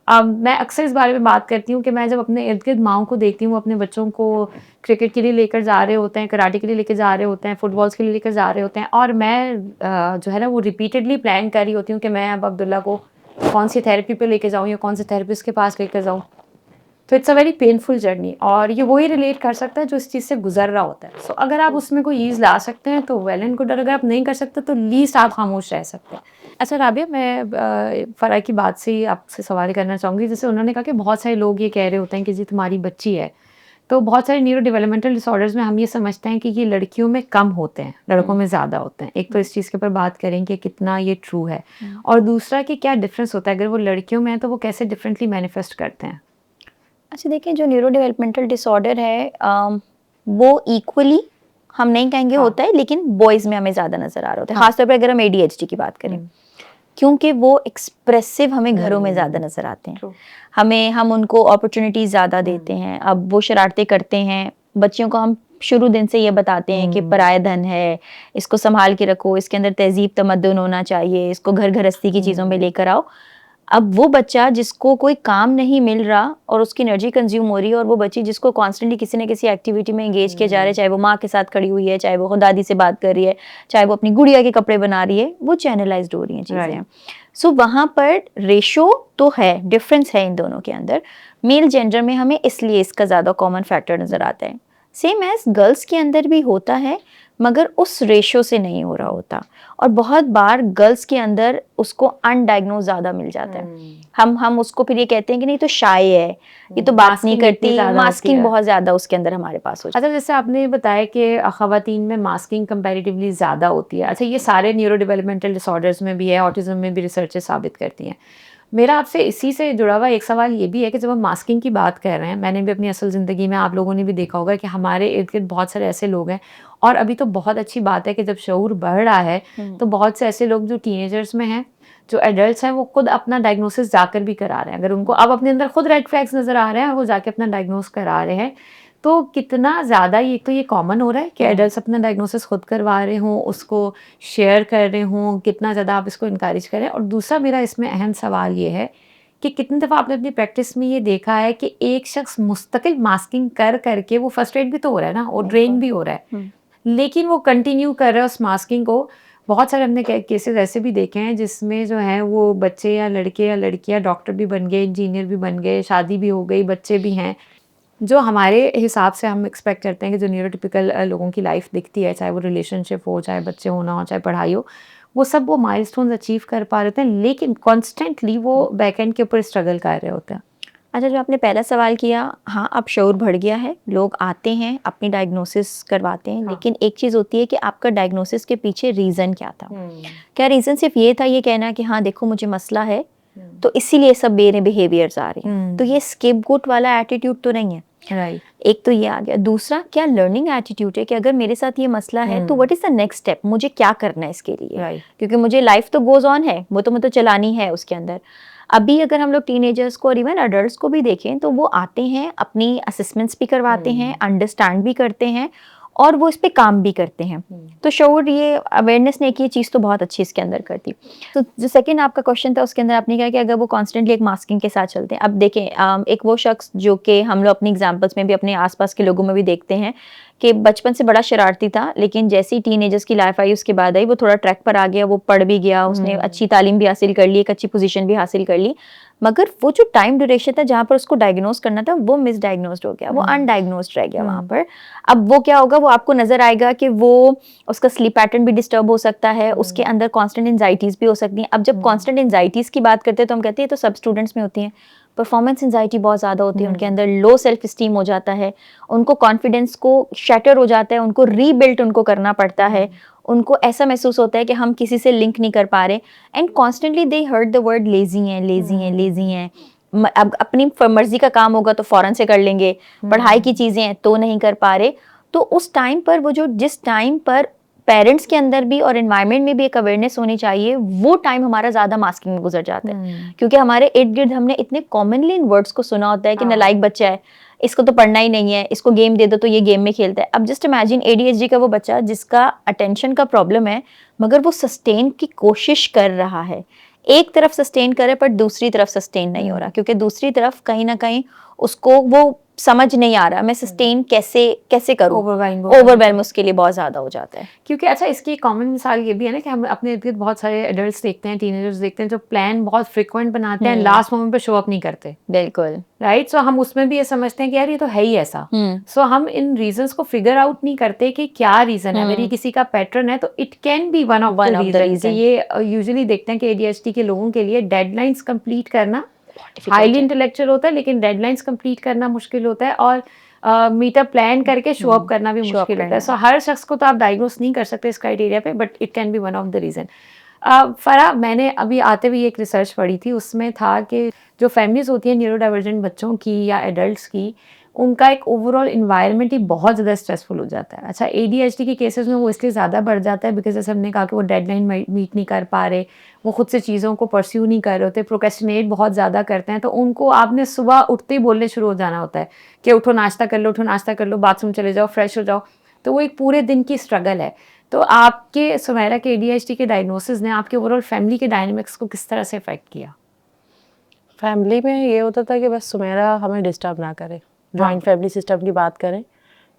मैं अक्सर इस बारे में बात करती हूँ कि मैं जब अपने इर्द गिर्द माँओं को देखती हूँ, अपने बच्चों को क्रिकेट के लिए लेकर जा रहे होते हैं, कराटे के लिए लेकर जा रहे होते हैं, फुटबॉल्स के लिए लेकर जा रहे होते हैं, और मैं जो है ना वो रिपीटेडली प्लान कर रही होती हूँ कि मैं अब अब्दुल्ला को कौन सी थेरेपी पे लेके जाऊँ या कौन से थेरेपिस्ट के पास लेकर जाऊँ। तो it's a very painful journey, और ये वही रिलेट कर सकता है जो इस चीज़ से गुजर रहा होता है। सो अगर आप उसमें कोई ईज़ ला सकते हैं तो वेल एंड गुड, और अगर आप नहीं कर सकते तो लीस्ट आप खामोश रह सकते हैं। अच्छा राबिया, मैं फ़रा की बात से ही आपसे सवाल करना चाहूँगी। जैसे उन्होंने कहा कि बहुत सारे लोग ये कह रहे होते हैं कि जी तुम्हारी बच्ची है, तो बहुत सारे न्यूरो डेवलपमेंटल डिसऑर्डर्स में हम ये समझते हैं कि ये लड़कियों में कम होते हैं, लड़कों में ज़्यादा होते हैं। एक तो इस चीज़ के ऊपर बात करें कि कितना ये ट्रू है, और दूसरा कि क्या डिफरेंस होता है, अगर वो लड़कियों में है तो वो कैसे डिफरेंटली मैनिफेस्ट करते हैं। अच्छा देखिए, जो न्यूरो डेवलपमेंटल डिसऑर्डर है वो इक्वली हम नहीं कहेंगे होता है, लेकिन बॉयज़ में हमें ज़्यादा नज़र आ रहा होता है, खासतौर पर अगर हम ADHD की बात करें, क्योंकि वो एक्सप्रेसिव हमें घरों में ज़्यादा नज़र आते हैं। हम उनको अपॉर्चुनिटी ज़्यादा देते हैं। अब वो शरारतें करते हैं, बच्चियों को हम शुरू दिन से ये बताते हैं कि पराया धन है, इसको संभाल के रखो, इसके अंदर तहजीब तमद्दुन होना चाहिए, इसको घर गृहस्थी की चीज़ों में लेकर आओ। अब वो बच्चा जिसको कोई काम नहीं मिल रहा और उसकी एनर्जी कंज्यूम हो रही है, और वो बच्ची जिसको कॉन्स्टेंटली किसी न किसी एक्टिविटी में एंगेज किया जा रहा है, चाहे वो माँ के साथ खड़ी हुई है, चाहे वो दादी से बात कर रही है, चाहे वो अपनी गुड़िया के कपड़े बना रही है, वो चैनलाइज्ड हो रही हैं चीज़ें। सो वहाँ पर रेशो तो है, डिफरेंस है इन दोनों के अंदर। मेल जेंडर में हमें इसलिए इसका ज़्यादा कॉमन फैक्टर नज़र आता है। सेम एज गर्ल्स के अंदर भी होता है, मगर उस रेशो से नहीं हो रहा होता, और बहुत बार गर्ल्स के अंदर उसको अनडायग्नोज ज़्यादा मिल जाता है। हम उसको फिर ये कहते हैं कि नहीं तो शाय है, ये तो बात नहीं करती, मास्किंग बहुत ज़्यादा उसके अंदर हमारे पास हो जाती है। अच्छा, जैसे आपने बताया कि ख़वातीन में मास्किंग कंपैरेटिवली ज़्यादा होती है। अच्छा, ये सारे न्यूरो डेवलपमेंटल डिसऑर्डर्स में भी है, ऑटिज़म में भी रिसर्चेस साबित करती हैं। मेरा आपसे इसी से जुड़ा हुआ एक सवाल ये भी है कि जब हम मास्किंग की बात कर रहे हैं, मैंने भी अपनी असल ज़िंदगी में, आप लोगों ने भी देखा होगा कि हमारे इर्द गिर्द बहुत सारे ऐसे लोग हैं, और अभी तो बहुत अच्छी बात है कि जब शऊर बढ़ रहा है तो बहुत से ऐसे लोग जो टीनेजर्स में हैं, जो एडल्ट्स हैं, वो खुद अपना डायग्नोसिस जाकर भी करा रहे हैं। अगर उनको अब अपने अंदर खुद रेड फ्लैग्स नज़र आ रहे हैं, वो जाके अपना डायग्नोस करा रहे हैं। तो कितना ज़्यादा ये कॉमन हो रहा है कि एडल्ट्स अपना डायग्नोसिस खुद करवा रहे हों, उसको शेयर कर रहे हों, कितना ज़्यादा आप इसको इनकरेज करें। और दूसरा मेरा इसमें अहम सवाल ये है कि कितनी दफ़ा आपने अपनी प्रैक्टिस में ये देखा है कि एक शख्स मुस्तकिल मास्किंग कर करके वो फ्रस्ट्रेट भी तो हो रहा है ना, और ड्रेन भी हो रहा है, लेकिन वो कंटिन्यू कर रहा है उस मास्किंग को। बहुत सारे हमने केसेस ऐसे भी देखे हैं जिसमें जो है वो बच्चे या लड़के या लड़कियां डॉक्टर भी बन गए, इंजीनियर भी बन गए, शादी भी हो गई, बच्चे भी हैं, जो हमारे हिसाब से हम एक्सपेक्ट करते हैं कि जो न्यूरोटिपिकल लोगों की लाइफ दिखती है, चाहे वो रिलेशनशिप हो, चाहे बच्चे होना हो, चाहे पढ़ाई हो, वो सब वो माइलस्टोन्स अचीव कर पा रहे हैं, लेकिन कॉन्स्टेंटली वो बैकएंड के ऊपर स्ट्रगल कर रहे होते हैं। अच्छा, जो आपने पहला सवाल किया, हाँ अब शऊर बढ़ गया है, लोग आते हैं अपनी डायग्नोसिस करवाते हैं, लेकिन एक चीज़ होती है कि आपका डायग्नोसिस के पीछे रीज़न क्या था। क्या रीज़न सिर्फ ये था ये कहना कि हाँ देखो मुझे मसला है तो इसीलिए सब मेरे बिहेवियर्स आ रहे हैं, तो ये स्केपगोट वाला एटीट्यूड तो नहीं है। राइट, एक तो ये आ गया। दूसरा, क्या लर्निंग एटीट्यूड है कि अगर मेरे साथ ये मसला है तो what is the next step, मुझे क्या करना है इसके लिए, राइट, क्योंकि मुझे लाइफ तो गोज ऑन है, वो तो मुझे चलानी है उसके अंदर। अभी अगर हम लोग टीनेजर्स को और इवन अडल्ट्स को भी देखें तो वो आते हैं, अपनी असेसमेंट्स भी करवाते हैं, अंडरस्टैंड भी करते हैं और वो इस पे काम भी करते हैं। तो शोर ये अवेयरनेस ने एक ये चीज़ तो बहुत अच्छी इसके अंदर करती। तो जो सेकंड आपका क्वेश्चन था उसके अंदर आपने कहा कि अगर वो कॉन्स्टेंटली एक मास्किंग के साथ चलते हैं, अब देखें एक वो शख्स जो कि हम लोग अपनी एग्जाम्पल्स में भी अपने आसपास के लोगों में भी देखते हैं कि बचपन से बड़ा शरारती था, लेकिन जैसे ही टीनेजर्स की लाइफ आई उसके बाद आई वो थोड़ा ट्रैक पर आ गया, वो पढ़ भी गया, उसने अच्छी तालीम भी हासिल कर ली, एक अच्छी पोजीशन भी हासिल कर ली, मगर वो जो टाइम ड्यूरेशन था जहाँ पर उसको डायग्नोज करना था वो मिसडायग्नोज्ड हो गया, वो अनडायग्नोज्ड रह गया वहाँ पर। अब वो क्या होगा, वो आपको नजर आएगा कि वो उसका स्लीप पैटर्न भी डिस्टर्ब हो सकता है, उसके अंदर कांस्टेंट एंजाइटीज भी हो सकती हैं। अब जब कांस्टेंट एंजाइटीज की बात करते हैं तो हम कहते हैं तो सब स्टूडेंट्स में होती हैं। परफॉर्मेंस एंजाइटी बहुत ज़्यादा होती है उनके अंदर, लो सेल्फ स्टीम हो जाता है, उनको कॉन्फिडेंस को शैटर हो जाता है, उनको रीबिल्ड उनको करना पड़ता है, उनको ऐसा महसूस होता है कि हम किसी से लिंक नहीं कर पा रहे, and constantly they heard the word lazy हैं, लेजी हैं, लेजी हैं। अब अपनी मर्जी का काम होगा तो फौरन से कर लेंगे, पढ़ाई की चीज़ें हैं तो नहीं कर पा रहे। तो उस टाइम पर वो जो जिस टाइम पर पेरेंट्स के अंदर भी और एनवायरनमेंट में भी एक अवेयरनेस होनी चाहिए, वो टाइम हमारा ज़्यादा मास्किंग में गुजर जाता है, क्योंकि हमारे इर्द गिर्द हमने इतने कॉमनली इन वर्ड्स को सुना होता है कि नालायक बच्चा है, इसको तो पढ़ना ही नहीं है, इसको गेम दे दो तो ये गेम में खेलता है। अब जस्ट इमेजिन ADHD का वो बच्चा जिसका अटेंशन का प्रॉब्लम है, मगर वो सस्टेन की कोशिश कर रहा है, एक तरफ सस्टेन करे पर दूसरी तरफ सस्टेन नहीं हो रहा, क्योंकि दूसरी तरफ कहीं ना कहीं उसको वो समझ नहीं आ रहा मैं सस्टेन कैसे करूं, ओवरवेल्म उसके लिए बहुत ज्यादा हो जाता है। क्योंकि अच्छा इसकी एक कॉमन मिसाल ये भी है ना कि हम अपने इर्द गिर्द बहुत सारे एडल्ट्स देखते हैं, टीनेजर्स देखते हैं जो प्लान बहुत फ्रिक्वेंट बनाते हैं, लास्ट मोमेंट पे शो अप नहीं करते। बिल्कुल राइट, सो हम उसमें भी ये समझते हैं कि यार ये तो है ही ऐसा। सो हम इन रीजंस को फिगर आउट नहीं करते कि क्या रीजन है। अगर ये किसी का पैटर्न है तो it can be one of the reason. ये यूजुअली देखते हैं कि ADHD के लोगों के लिए डेडलाइंस कंप्लीट करना हाईली इंटेलेक्चुअल होता है, लेकिन डेडलाइंस कंप्लीट करना मुश्किल होता है, और मीटअप प्लान करके शो अप करना भी मुश्किल होता है। सो हर शख्स को तो आप डायग्नोस नहीं कर सकते इस क्राइटेरिया पे, but it can be one of the reason. Farah, मैंने अभी आते हुए एक रिसर्च पढ़ी थी, उसमें था कि जो फैमिलीज होती हैं न्यूरो डाइवर्जेंट बच्चों की या एडल्ट्स की, उनका एक ओवरऑल इन्वायरमेंट ही बहुत ज़्यादा स्ट्रेसफुल हो जाता है। अच्छा, ADHD के केसेस में वो इसलिए ज़्यादा बढ़ जाता है बिकॉज जैसे हमने कहा कि वो डेडलाइन मीट नहीं कर पा रहे, वो खुद से चीज़ों को परस्यू नहीं कर रहे होते, प्रोक्रेस्टिनेट बहुत ज़्यादा करते हैं, तो उनको आपने सुबह उठते ही बोलने शुरू हो जाना होता है कि उठो नाश्ता कर लो, उठो नाश्ता कर लो, बाथरूम चले जाओ, फ्रेश हो जाओ। तो वो एक पूरे दिन की स्ट्रगल है। तो आपके सुमेरा के ADHD के डायग्नोसिस ने आपके ओवरऑल फैमिली के डायनेमिक्स को किस तरह से इफेक्ट किया? फैमिली में ये होता था कि बस सुमेरा हमें डिस्टर्ब ना करे। जॉइंट फैमिली सिस्टम की बात करें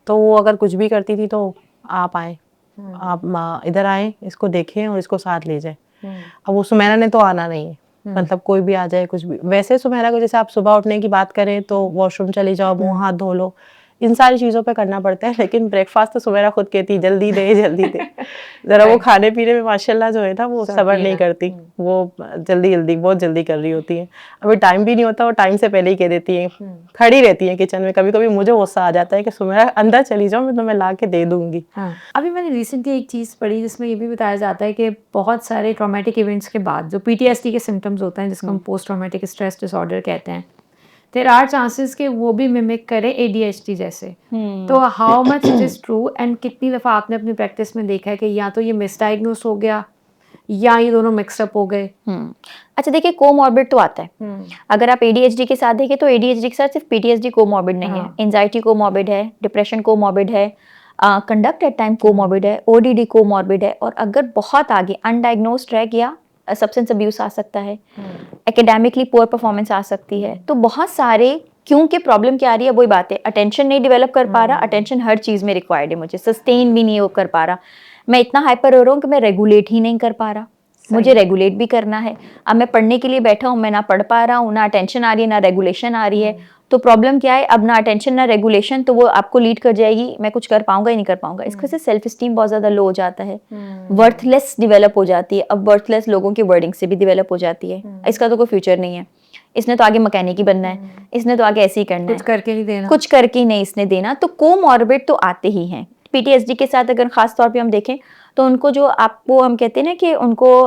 तो वो अगर कुछ भी करती थी तो आप आए, आप इधर आए, इसको देखें और इसको साथ ले जाए। अब वो सुमेरा ने तो आना नहीं है, मतलब कोई भी आ जाए कुछ भी। वैसे सुमेरा को जैसे आप सुबह उठने की बात करें तो वॉशरूम चले जाओ, मुंह हाथ धो लो, इन सारी चीज़ों पे करना पड़ता है। लेकिन ब्रेकफास्ट तो सुमेरा खुद कहती जल्दी दे जल्दी दे। ज़रा वो खाने पीने में माशाल्लाह जो है ना वो सब्र नहीं करती, वो जल्दी बहुत जल्दी कर रही होती है। अभी टाइम भी नहीं होता, वो टाइम से पहले ही कह देती है, खड़ी रहती है किचन में। कभी कभी मुझे गुस्सा आ जाता है कि सुमेरा अंदर चली जाओ, मैं तुम्हें ला के दे दूंगी। अभी मैंने रिसेंटली एक चीज़ पढ़ी जिसमें ये भी बताया जाता है कि बहुत सारे ट्रॉमेटिक इवेंट्स के बाद जो PTSD के सिम्टम्स होते हैं, जिसको हम पोस्ट ट्रॉमेटिक स्ट्रेस डिसऑर्डर कहते हैं, देयर आर चांसेस कि वो भी मिमिक करे ADHD जैसे। तो how much it is true, and कितनी दफ़ा आपने अपनी प्रैक्टिस में देखा है कि या तो ये मिसडायग्नोस हो गया या ये दोनों मिक्सअप हो गए? अच्छा देखिए, कोमॉर्बिड तो आता है। अगर आप ADHD के साथ देखें तो ADHD के साथ सिर्फ PTSD कोमॉर्बिड नहीं है, एंजाइटी कोमॉर्बिड है, डिप्रेशन कोमॉर्बिड है, कंडक्ट एट टाइम कोमॉर्बिड है, ODD कोमॉर्बिड है, और अगर बहुत आगे अनडायग्नोस्ड रह गया सब्सटेंस अब्यूज आ सकता है, एकेडमिकली पुअर परफॉर्मेंस आ सकती है। तो बहुत सारे क्योंकि प्रॉब्लम क्या आ रही है वही बात है, अटेंशन नहीं डेवलप कर पा रहा, अटेंशन हर चीज़ में रिक्वायर्ड है, मुझे सस्टेन भी नहीं कर पा रहा, मैं इतना हाइपर हो रहा हूँ कि मैं रेगुलेट ही नहीं कर पा रहा, मुझे रेगुलेट भी करना है। अब मैं पढ़ने के लिए बैठा हूँ, मैं ना पढ़ पा रहा हूँ, ना अटेंशन आ रही है ना रेगुलेशन आ रही है। तो प्रॉब्लम क्या है, अब ना अटेंशन ना रेगुलेशन, तो वो आपको लीड कर जाएगी मैं कुछ कर पाऊंगा ही नहीं कर पाऊंगा। इसके से सेल्फ स्टीम बहुत ज्यादा लो हो जाता है, वर्थलेस डिवेलप हो जाती है। अब वर्थलेस लोगों की वर्डिंग से भी डिवेलप हो जाती है, इसका तो कोई फ्यूचर नहीं है, इसने तो आगे मैकेनिक ही बनना है, इसने तो आगे ऐसे ही करना है, कुछ करके नहीं देना, कुछ करके ही नहीं इसने देना। तो कोमॉर्बिड तो आते ही हैं। PTSD के साथ अगर खास तौर पे हम देखें तो उनको जो आपको हम कहते हैं ना कि उनको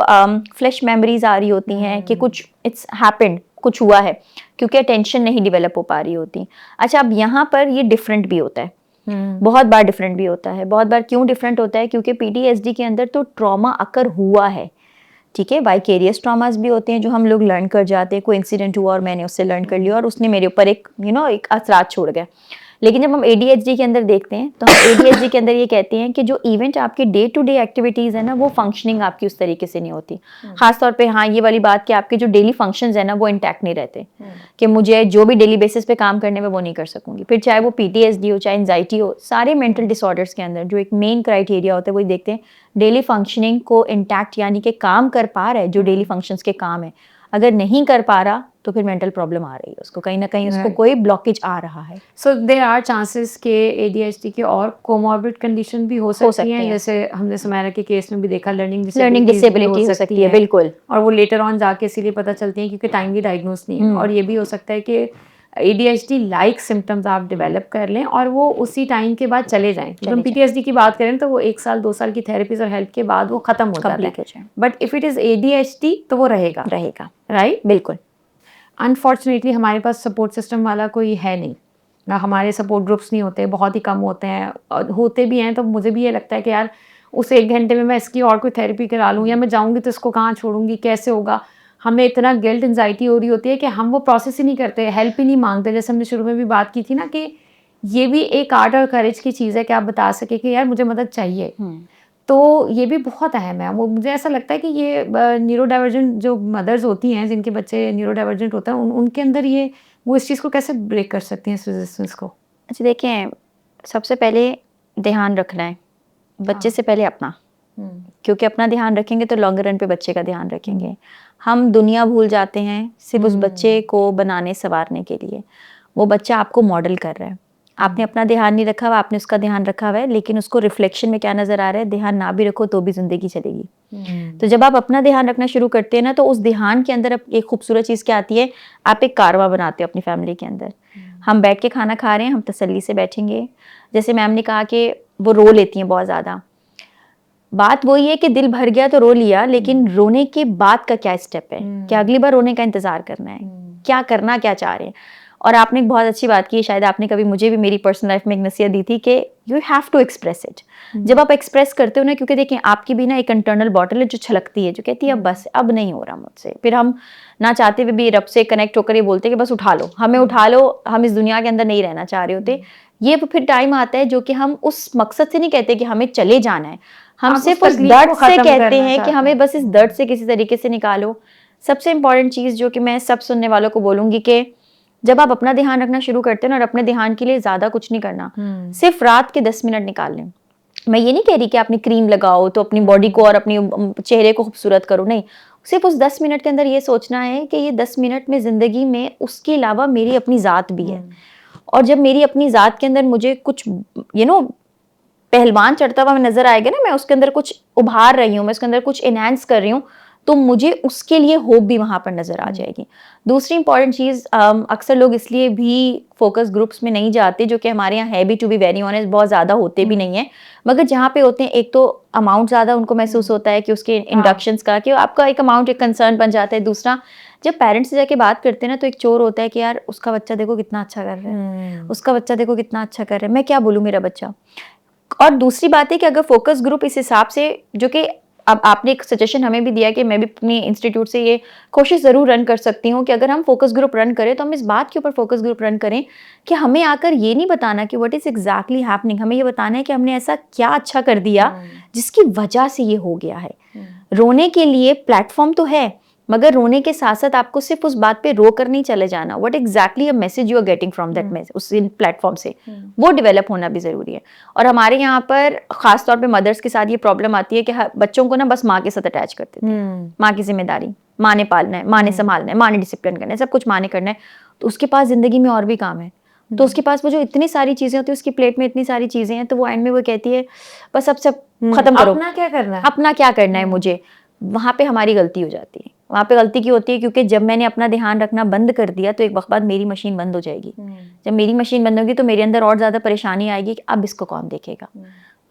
फ्लैश मेमोरीज आ रही होती हैं कि कुछ इट्स हैपेंड, कुछ हुआ है, क्योंकि अटेंशन नहीं डेवलप हो पा रही होती। अच्छा, अब यहाँ पर ये डिफरेंट भी होता है, बहुत बार डिफरेंट भी होता है। बहुत बार क्यों डिफरेंट होता है? क्योंकि पीटीएसडी के अंदर तो ट्रॉमा अकर हुआ है, ठीक है। वाइकेरियस ट्रॉमास भी होते हैं जो हम लोग लर्न कर जाते हैं, कोई इंसिडेंट हुआ और मैंने उससे लर्न कर लिया और उसने मेरे ऊपर एक एक असरात छोड़ गया। लेकिन जब हम एडीएचडी के अंदर देखते हैं तो हम एडीएचडी के अंदर ये कहते हैं कि जो इवेंट आपकी डे टू डे एक्टिविटीज़ है ना, वो फंक्शनिंग आपकी उस तरीके से नहीं होती। खासतौर पे हाँ, ये वाली बात कि आपके जो डेली फंक्शंस है ना, वो इंटैक्ट नहीं रहते, कि मुझे जो भी डेली बेसिस पे काम करने में वो नहीं कर सकूंगी। फिर चाहे वो पीटीएसडी हो, चाहे एंजाइटी हो, सारे मेंटल डिसऑर्डर्स के अंदर जो एक मेन क्राइटेरिया होता है वही देखते हैं, डेली फंक्शनिंग को इंटैक्ट, यानी कि काम कर पा रहा है जो डेली फंक्शंस के काम है। अगर नहीं कर पा रहा तो फिर मेंटल प्रॉब्लम आ रही है उसको, कहीं ना कहीं उसको कोई ब्लॉकेज आ रहा है। सो देयर आर चांसेस के एडीएचडी के और कोमॉर्बिड कंडीशन भी हो सकती हैं, जैसे हमने सुमैरा के केस में भी देखा, लर्निंग डिसेबिलिटी हो सकती है, बिल्कुल। और वो लेटर ऑन जाके इसीलिए पता चलती है क्योंकि टाइमली डायग्नोस नहीं है। और ये भी हो सकता है कि एडीएचडी लाइक सिम्टम्स आप डेवलप कर लें और वो उसी टाइम के बाद चले जाएं। जब हम पीटीएसडी की बात करें तो वो 1 साल 2 साल की थेरेपीज और हेल्प के बाद वो खत्म हो जाता है, but if it is ADHD तो वो रहेगा, राइट? बिल्कुल। अनफॉर्चुनेटली हमारे पास सपोर्ट सिस्टम वाला कोई है नहीं, ना हमारे सपोर्ट ग्रुप्स नहीं होते, बहुत ही कम होते हैं, और होते भी हैं तो मुझे भी ये लगता है कि यार उस 1 घंटे में मैं इसकी और कोई थेरेपी करा लूँ, या मैं जाऊँगी तो इसको कहाँ छोड़ूंगी, कैसे होगा। हमें इतना गिल्ट एंजाइटी हो रही होती है कि हम वो प्रोसेस ही नहीं करते, हेल्प ही नहीं मांगते। जैसे हमने शुरू में भी बात की थी ना कि ये भी एक आर्ट और करेज की चीज़ है कि आप बता सके कि यार मुझे मदद चाहिए। तो ये भी बहुत अहम है। वो मुझे ऐसा लगता है कि ये न्यूरो डाइवर्जेंट जो मदर्स होती हैं जिनके बच्चे न्यूरो डाइवर्जेंट होते हैं, उनके अंदर ये वो इस चीज़ को कैसे ब्रेक कर सकती हैं, इस रेजिस्टेंस को? अच्छा देखें, सबसे पहले ध्यान रखना है बच्चे से पहले अपना, क्योंकि अपना ध्यान रखेंगे तो लॉन्गर रन पे बच्चे का ध्यान रखेंगे। हम दुनिया भूल जाते हैं सिर्फ उस बच्चे को बनाने संवारने के लिए। वो बच्चा आपको मॉडल कर रहा है, आपने अपना ध्यान नहीं रखा हुआ, आपने उसका ध्यान रखा हुआ है, लेकिन उसको रिफ्लेक्शन में क्या नजर आ रहा है, ध्यान ना भी रखो तो भी जिंदगी चलेगी। तो जब आप अपना ध्यान रखना शुरू करते हैं ना, तो उस ध्यान के अंदर एक खूबसूरत चीज़ क्या आती है, आप एक कारवां बनाते हो अपनी फैमिली के अंदर। हम बैठ के खाना खा रहे हैं, हम तसल्ली से बैठेंगे। जैसे मैम ने कहा कि वो रो लेती हैं बहुत ज़्यादा, बात वही है कि दिल भर गया तो रो लिया, लेकिन रोने के बाद का क्या स्टेप है, क्या अगली बार रोने का इंतजार करना है, क्या करना क्या चाह रहे हैं। और आपने एक बहुत अच्छी बात की, शायद आपने कभी मुझे भी मेरी पर्सनल लाइफ में एक नसीहत दी थी कि you have to express it. जब आप एक्सप्रेस करते हो ना, क्योंकि देखें आपकी भी ना एक इंटरनल बॉटल है जो छलकती है, जो कहती है अब बस, अब नहीं हो रहा मुझसे। फिर हम ना चाहते हुए भी रब से कनेक्ट होकर ये बोलते हैं कि बस उठा लो, हमें उठा लो, हम इस दुनिया के अंदर नहीं रहना चाह रहे होते। ये फिर टाइम आता है जो कि हम उस मकसद से नहीं कहते कि हमें चले जाना है, हम सिर्फ उस दर्द से कहते हैं कि हमें बस इस दर्द से किसी तरीके से निकालो। सबसे इंपॉर्टेंट चीज़ जो कि मैं सब सुनने वालों को बोलूंगी कि जब आप अपना ध्यान रखना शुरू करते हैं ना, और अपने ध्यान के लिए ज्यादा कुछ नहीं करना, सिर्फ रात के 10 मिनट निकाल लें। मैं ये नहीं कह रही कि आपने क्रीम लगाओ तो अपनी बॉडी को और अपनी चेहरे को खूबसूरत करो, नहीं, सिर्फ उस 10 मिनट के अंदर ये सोचना है कि ये 10 मिनट में जिंदगी में उसके अलावा मेरी अपनी ज़ात भी है। और जब मेरी अपनी ज़ात के अंदर मुझे कुछ पहलवान चढ़ता हुआ नजर आएगा ना, मैं उसके अंदर कुछ उभार रही हूँ, मैं उसके अंदर कुछ इनहेंस कर रही हूँ, तो मुझे उसके लिए होप भी वहां पर नजर आ जाएगी। दूसरी इंपॉर्टेंट चीज़, अक्सर लोग इसलिए भी फोकस ग्रुप्स में नहीं जाते, जो कि हमारे यहाँ है भी, टू बी वेरी ऑनेस्ट, बहुत ज़्यादा होते भी नहीं है, मगर जहाँ पे होते हैं, एक तो अमाउंट ज़्यादा उनको महसूस होता है कि उसके इंडक्शंस का, कि आपका एक अमाउंट एक कंसर्न बन जाता है। दूसरा, जब पेरेंट्स से जाके बात करते हैं ना, तो एक चोर होता है कि यार उसका बच्चा देखो कितना अच्छा कर रहा है, उसका बच्चा देखो कितना अच्छा कर रहा है, मैं क्या बोलूँ मेरा बच्चा। और दूसरी बात है कि अगर फोकस ग्रुप इस हिसाब से, जो कि अब आपने एक सजेशन हमें भी दिया कि मैं भी अपनी इंस्टीट्यूट से ये कोशिश ज़रूर रन कर सकती हूँ कि अगर हम फोकस ग्रुप रन करें तो हम इस बात के ऊपर फोकस ग्रुप रन करें कि हमें आकर ये नहीं बताना कि व्हाट इज़ एग्जैक्टली हैपनिंग, हमें ये बताना है कि हमने ऐसा क्या अच्छा कर दिया जिसकी वजह से ये हो गया है। रोने के लिए प्लेटफॉर्म तो है, मगर रोने के साथ साथ आपको सिर्फ उस बात पे रो कर नहीं चले जाना। What exactly a message you are getting from that message, उस प्लेटफॉर्म से, वो डेवलप होना भी जरूरी है। और हमारे यहाँ पर खासतौर पे मदर्स के साथ ये प्रॉब्लम आती है कि बच्चों को ना बस माँ के साथ अटैच करते थे, माँ की जिम्मेदारी, माँ ने पालना है, माँ ने संभालना है, माँ ने डिसिप्लिन करना है, सब कुछ माँ ने करना है। तो उसके पास जिंदगी में और भी काम है, तो उसके पास वो जो इतनी सारी चीजें होती है, उसकी प्लेट में इतनी सारी चीजें हैं, तो वो एंड में वो कहती है बस अब सब खत्म करो, अपना क्या करना है, अपना क्या करना है मुझे। वहां पे हमारी गलती हो जाती है। वहां पे गलती क्यों होती है? क्योंकि जब मैंने अपना ध्यान रखना बंद कर दिया तो एक वक्त बाद मेरी मशीन बंद हो जाएगी। जब मेरी मशीन बंद होगी तो मेरे अंदर और ज्यादा परेशानी आएगी कि अब इसको कौन देखेगा।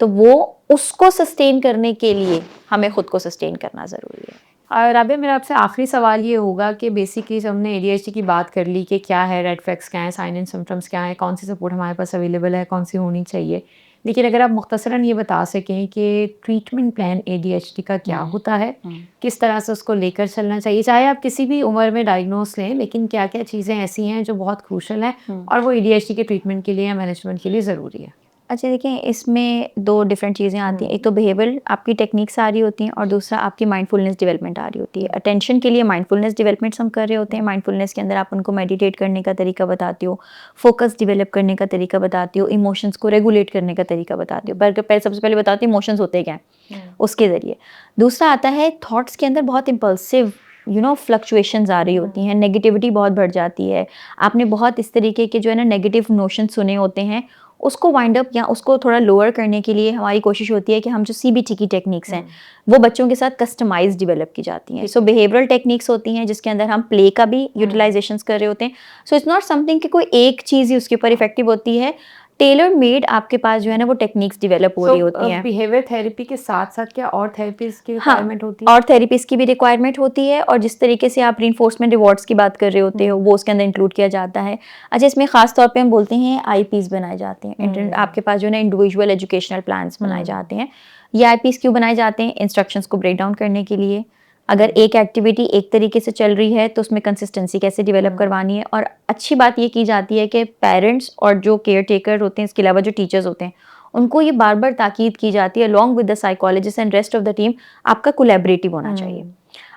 तो वो उसको सस्टेन करने के लिए हमें खुद को सस्टेन करना जरूरी है। राबिया, मेरा आपसे आखिरी सवाल ये होगा कि बेसिकली हमने ADHD की बात कर ली कि क्या है, रेड फ्लैग्स क्या हैं, साइन एंड सिम्टम्स क्या हैं, कौन सी सपोर्ट हमारे पास अवेलेबल है, कौन सी होनी चाहिए। लेकिन अगर आप मुख्तसरन ये बता सकें कि ट्रीटमेंट प्लान ADHD का क्या होता है, किस तरह से उसको लेकर चलना चाहिए, चाहे आप किसी भी उम्र में डायग्नोस लें, लेकिन क्या क्या चीज़ें ऐसी हैं जो बहुत क्रूशल हैं और वो ADHD के ट्रीटमेंट के लिए या मैनेजमेंट के लिए ज़रूरी है। अच्छा देखिए, इसमें 2 डिफरेंट चीज़ें आती हैं। एक तो बिहेवियरल आपकी टेक्निक्स आ रही होती हैं और दूसरा आपकी माइंडफुलनेस डेवलपमेंट आ रही होती है। अटेंशन के लिए माइंडफुलनेस डेवलपमेंट हम कर रहे होते हैं। माइंडफुलनेस के अंदर आप उनको मेडिटेट करने का तरीका बताती हो, फोकस डेवलप करने का तरीका बताती हो, इमोशंस को रेगुलेट करने का तरीका बताती हो। पर सबसे पहले बताती हूँ इमोशंस होते क्या हैं, उसके ज़रिए। दूसरा आता है थॉट्स के अंदर बहुत इम्पल्सिव फ्लक्चुएशंस आ रही होती हैं, नेगेटिविटी बहुत बढ़ जाती है। आपने बहुत इस तरीके के जो है ना नेगेटिव नोशन सुने होते हैं, उसको वाइंड अप या उसको थोड़ा लोअर करने के लिए हमारी कोशिश होती है कि हम जो CBT की टेक्निक्स हैं वो बच्चों के साथ कस्टमाइज डेवलप की जाती हैं। सो बिहेवियरल टेक्निक्स होती हैं जिसके अंदर हम प्ले का भी यूटिलाइजेशंस कर रहे होते हैं। सो इट्स नॉट समथिंग कि कोई एक चीज़ ही उसके ऊपर इफेक्टिव होती है। टेलर मेड आपके पास जो है ना वो टेक्निक्स डेवलप हो रही होती हैं। बिहेवियर थेरेपी के साथ साथ क्या और थेरेपीज की हाँ, रिक्वायरमेंट होती है? और थेरेपीज की भी रिक्वायरमेंट होती है और जिस तरीके से आप रीइंफोर्समेंट रिवॉर्ड्स की बात कर रहे होते हो वो उसके अंदर इंक्लूड किया जाता है। अच्छा, इसमें खास तौर पे हम बोलते हैं IPs बनाए जाते हैं। आपके पास जो है ना इंडिविजुअल एजुकेशनल प्लान्स बनाए जाते हैं। ये IPs क्यों बनाए जाते हैं? इंस्ट्रक्शंस को ब्रेक डाउन करने के लिए। अगर एक एक्टिविटी एक तरीके से चल रही है तो उसमें कंसिस्टेंसी कैसे डेवलप करवानी है। और अच्छी बात ये की जाती है कि पेरेंट्स और जो केयर टेकर होते हैं, इसके अलावा जो टीचर्स होते हैं, उनको ये बार बार ताकीद की जाती है along with the psychologist and rest of the team, आपका कोलैबोरेटिव होना चाहिए।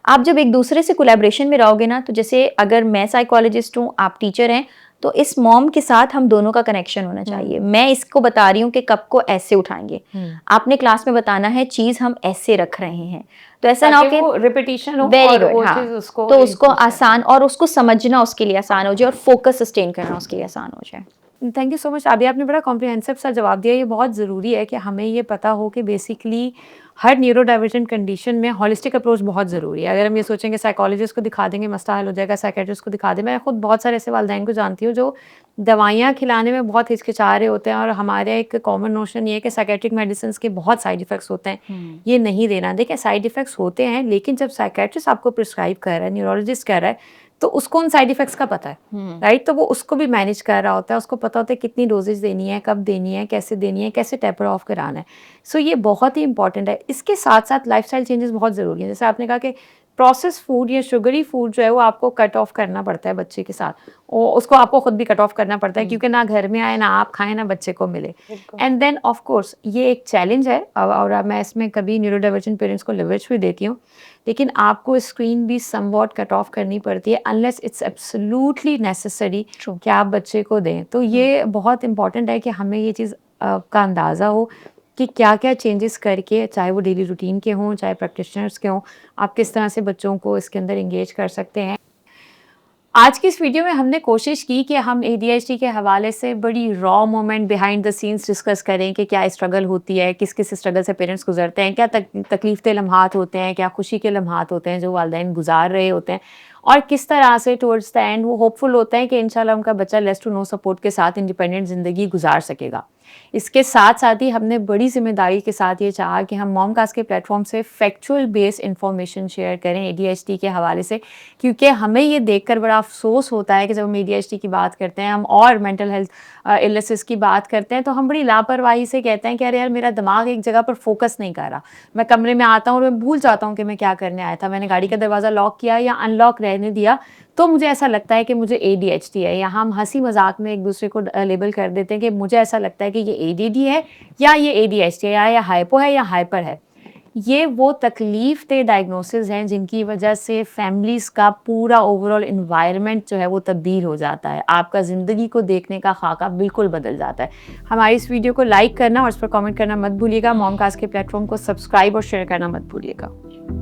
आप जब एक दूसरे से कोलैबोरेशन में रहोगे ना, तो जैसे अगर मैं साइकोलॉजिस्ट हूँ, आप टीचर हैं, तो इस मॉम के साथ हम दोनों का कनेक्शन होना चाहिए। मैं इसको बता रही हूँ कि कप को ऐसे उठाएंगे, आपने क्लास में बताना है चीज़ हम ऐसे रख रहे हैं। तो ऐसा ना हो कि रिपीटिशन हो वेरी और गुड, वो हाँ, चीज़ उसको तो उसको आसान और उसको समझना उसके लिए आसान हो जाए और फोकस सस्टेन करना उसके लिए आसान हो जाए। Thank you so much. अभी आपने बड़ा कॉम्प्रिहेंसिव सा जवाब दिया। ये बहुत ज़रूरी है कि हमें ये पता हो कि बेसिकली हर न्यूरो डाइवर्जेंट कंडीशन में हॉलिस्टिक अप्रोच बहुत ज़रूरी है। अगर हम ये सोचेंगे साइकोलॉजिस्ट को दिखा देंगे मसला हल हो जाएगा, साइकेट्रिस्ट को दिखा दें, मैं खुद बहुत सारे ऐसे वालिदैन को जानती हूँ जो दवाइयाँ खिलाने में बहुत हिचकिचा रहे होते हैं और हमारा एक कॉमन नोशन ये है कि साइकेट्रिक मेडिसिन के बहुत साइड इफ़ेक्ट्स होते हैं, ये नहीं देना। देखिए, साइड इफ़ेक्ट्स होते हैं, लेकिन जब साइकेट्रिस्ट आपको प्रिस्क्राइब कर रहा है, न्यूरोलॉजिस्ट कह रहा है, तो उसको उन साइड इफ़ेक्ट्स का पता है, राइट? तो वो उसको भी मैनेज कर रहा होता है, उसको पता होता है कितनी डोजेज देनी है, कब देनी है, कैसे देनी है, कैसे टेपर ऑफ कराना है। सो ये बहुत ही इंपॉर्टेंट है। इसके साथ साथ लाइफस्टाइल चेंजेस बहुत ज़रूरी हैं। जैसे आपने कहा कि प्रोसेस फूड या शुगरी फूड जो है वो आपको कट ऑफ करना पड़ता है बच्चे के साथ, और उसको आपको खुद भी कट ऑफ करना पड़ता है क्योंकि ना घर में आए, ना आप खाएं, ना बच्चे को मिले। एंड देन ऑफ कोर्स ये एक चैलेंज है और मैं इसमें कभी न्यूरो डाइवर्जेंट पेरेंट्स को लिवरेज भी देती हूँ, लेकिन आपको स्क्रीन भी समवॉट कट ऑफ करनी पड़ती है अनलेस इट्स एब्सोल्युटली नेसेसरी कि आप बच्चे को दें। तो ये बहुत इंपॉर्टेंट है कि हमें ये चीज़ का अंदाज़ा हो कि क्या क्या चेंजेस करके, चाहे वो डेली रूटीन के हों, चाहे प्रैक्टिशनर्स के हों, आप किस तरह से बच्चों को इसके अंदर इंगेज कर सकते हैं। आज की इस वीडियो में हमने कोशिश की कि हम ADHD के हवाले से बड़ी raw moment behind the scenes discuss करें कि क्या स्ट्रगल होती है, किस किस स्ट्रगल से पेरेंट्स गुजरते हैं, क्या तकलीफ के लम्हात होते हैं, क्या खुशी के लम्हात होते हैं जो वालिदैन गुजार रहे होते हैं, और किस तरह से टुवर्ड्स द एंड वो होपफुल होता है कि इंशाल्लाह उनका बच्चा लेस टू नो सपोर्ट के साथ इंडिपेंडेंट ज़िंदगी गुजार सकेगा। इसके साथ साथ ही हमने बड़ी जिम्मेदारी के साथ ये चाहा कि हम मॉमकास्ट के प्लेटफॉर्म से फैक्चुअल बेस्ड इंफॉर्मेशन शेयर करें ADHD के हवाले से, क्योंकि हमें ये देखकर बड़ा अफसोस होता है कि जब हम ADHD की बात करते हैं, हम और मेंटल हेल्थ इलनेसेस की बात करते हैं, तो हम बड़ी लापरवाही से कहते हैं कि अरे यार मेरा दिमाग एक जगह पर फोकस नहीं कर रहा, मैं कमरे में आता हूँ और मैं भूल जाता हूँ कि मैं क्या करने आया था, मैंने गाड़ी का दरवाज़ा लॉक किया या अनलॉक रहने दिया तो मुझे ऐसा लगता है कि मुझे ADHD है। या हम हंसी मजाक में एक दूसरे को लेबल कर देते हैं कि मुझे ऐसा लगता है कि ये ADD है या ये ADHD है या हाइपो है या हाइपर है। ये वो तकलीफ दे डायग्नोसिस हैं जिनकी वजह से फैमिलीज़ का पूरा ओवरऑल इन्वायरमेंट जो है वो तब्दील हो जाता है, आपका ज़िंदगी को देखने का खाका बिल्कुल बदल जाता है। हमारी इस वीडियो को लाइक करना और इस पर कमेंट करना मत भूलिएगा। मॉमकास्ट के प्लेटफॉर्म को सब्सक्राइब और शेयर करना मत भूलिएगा।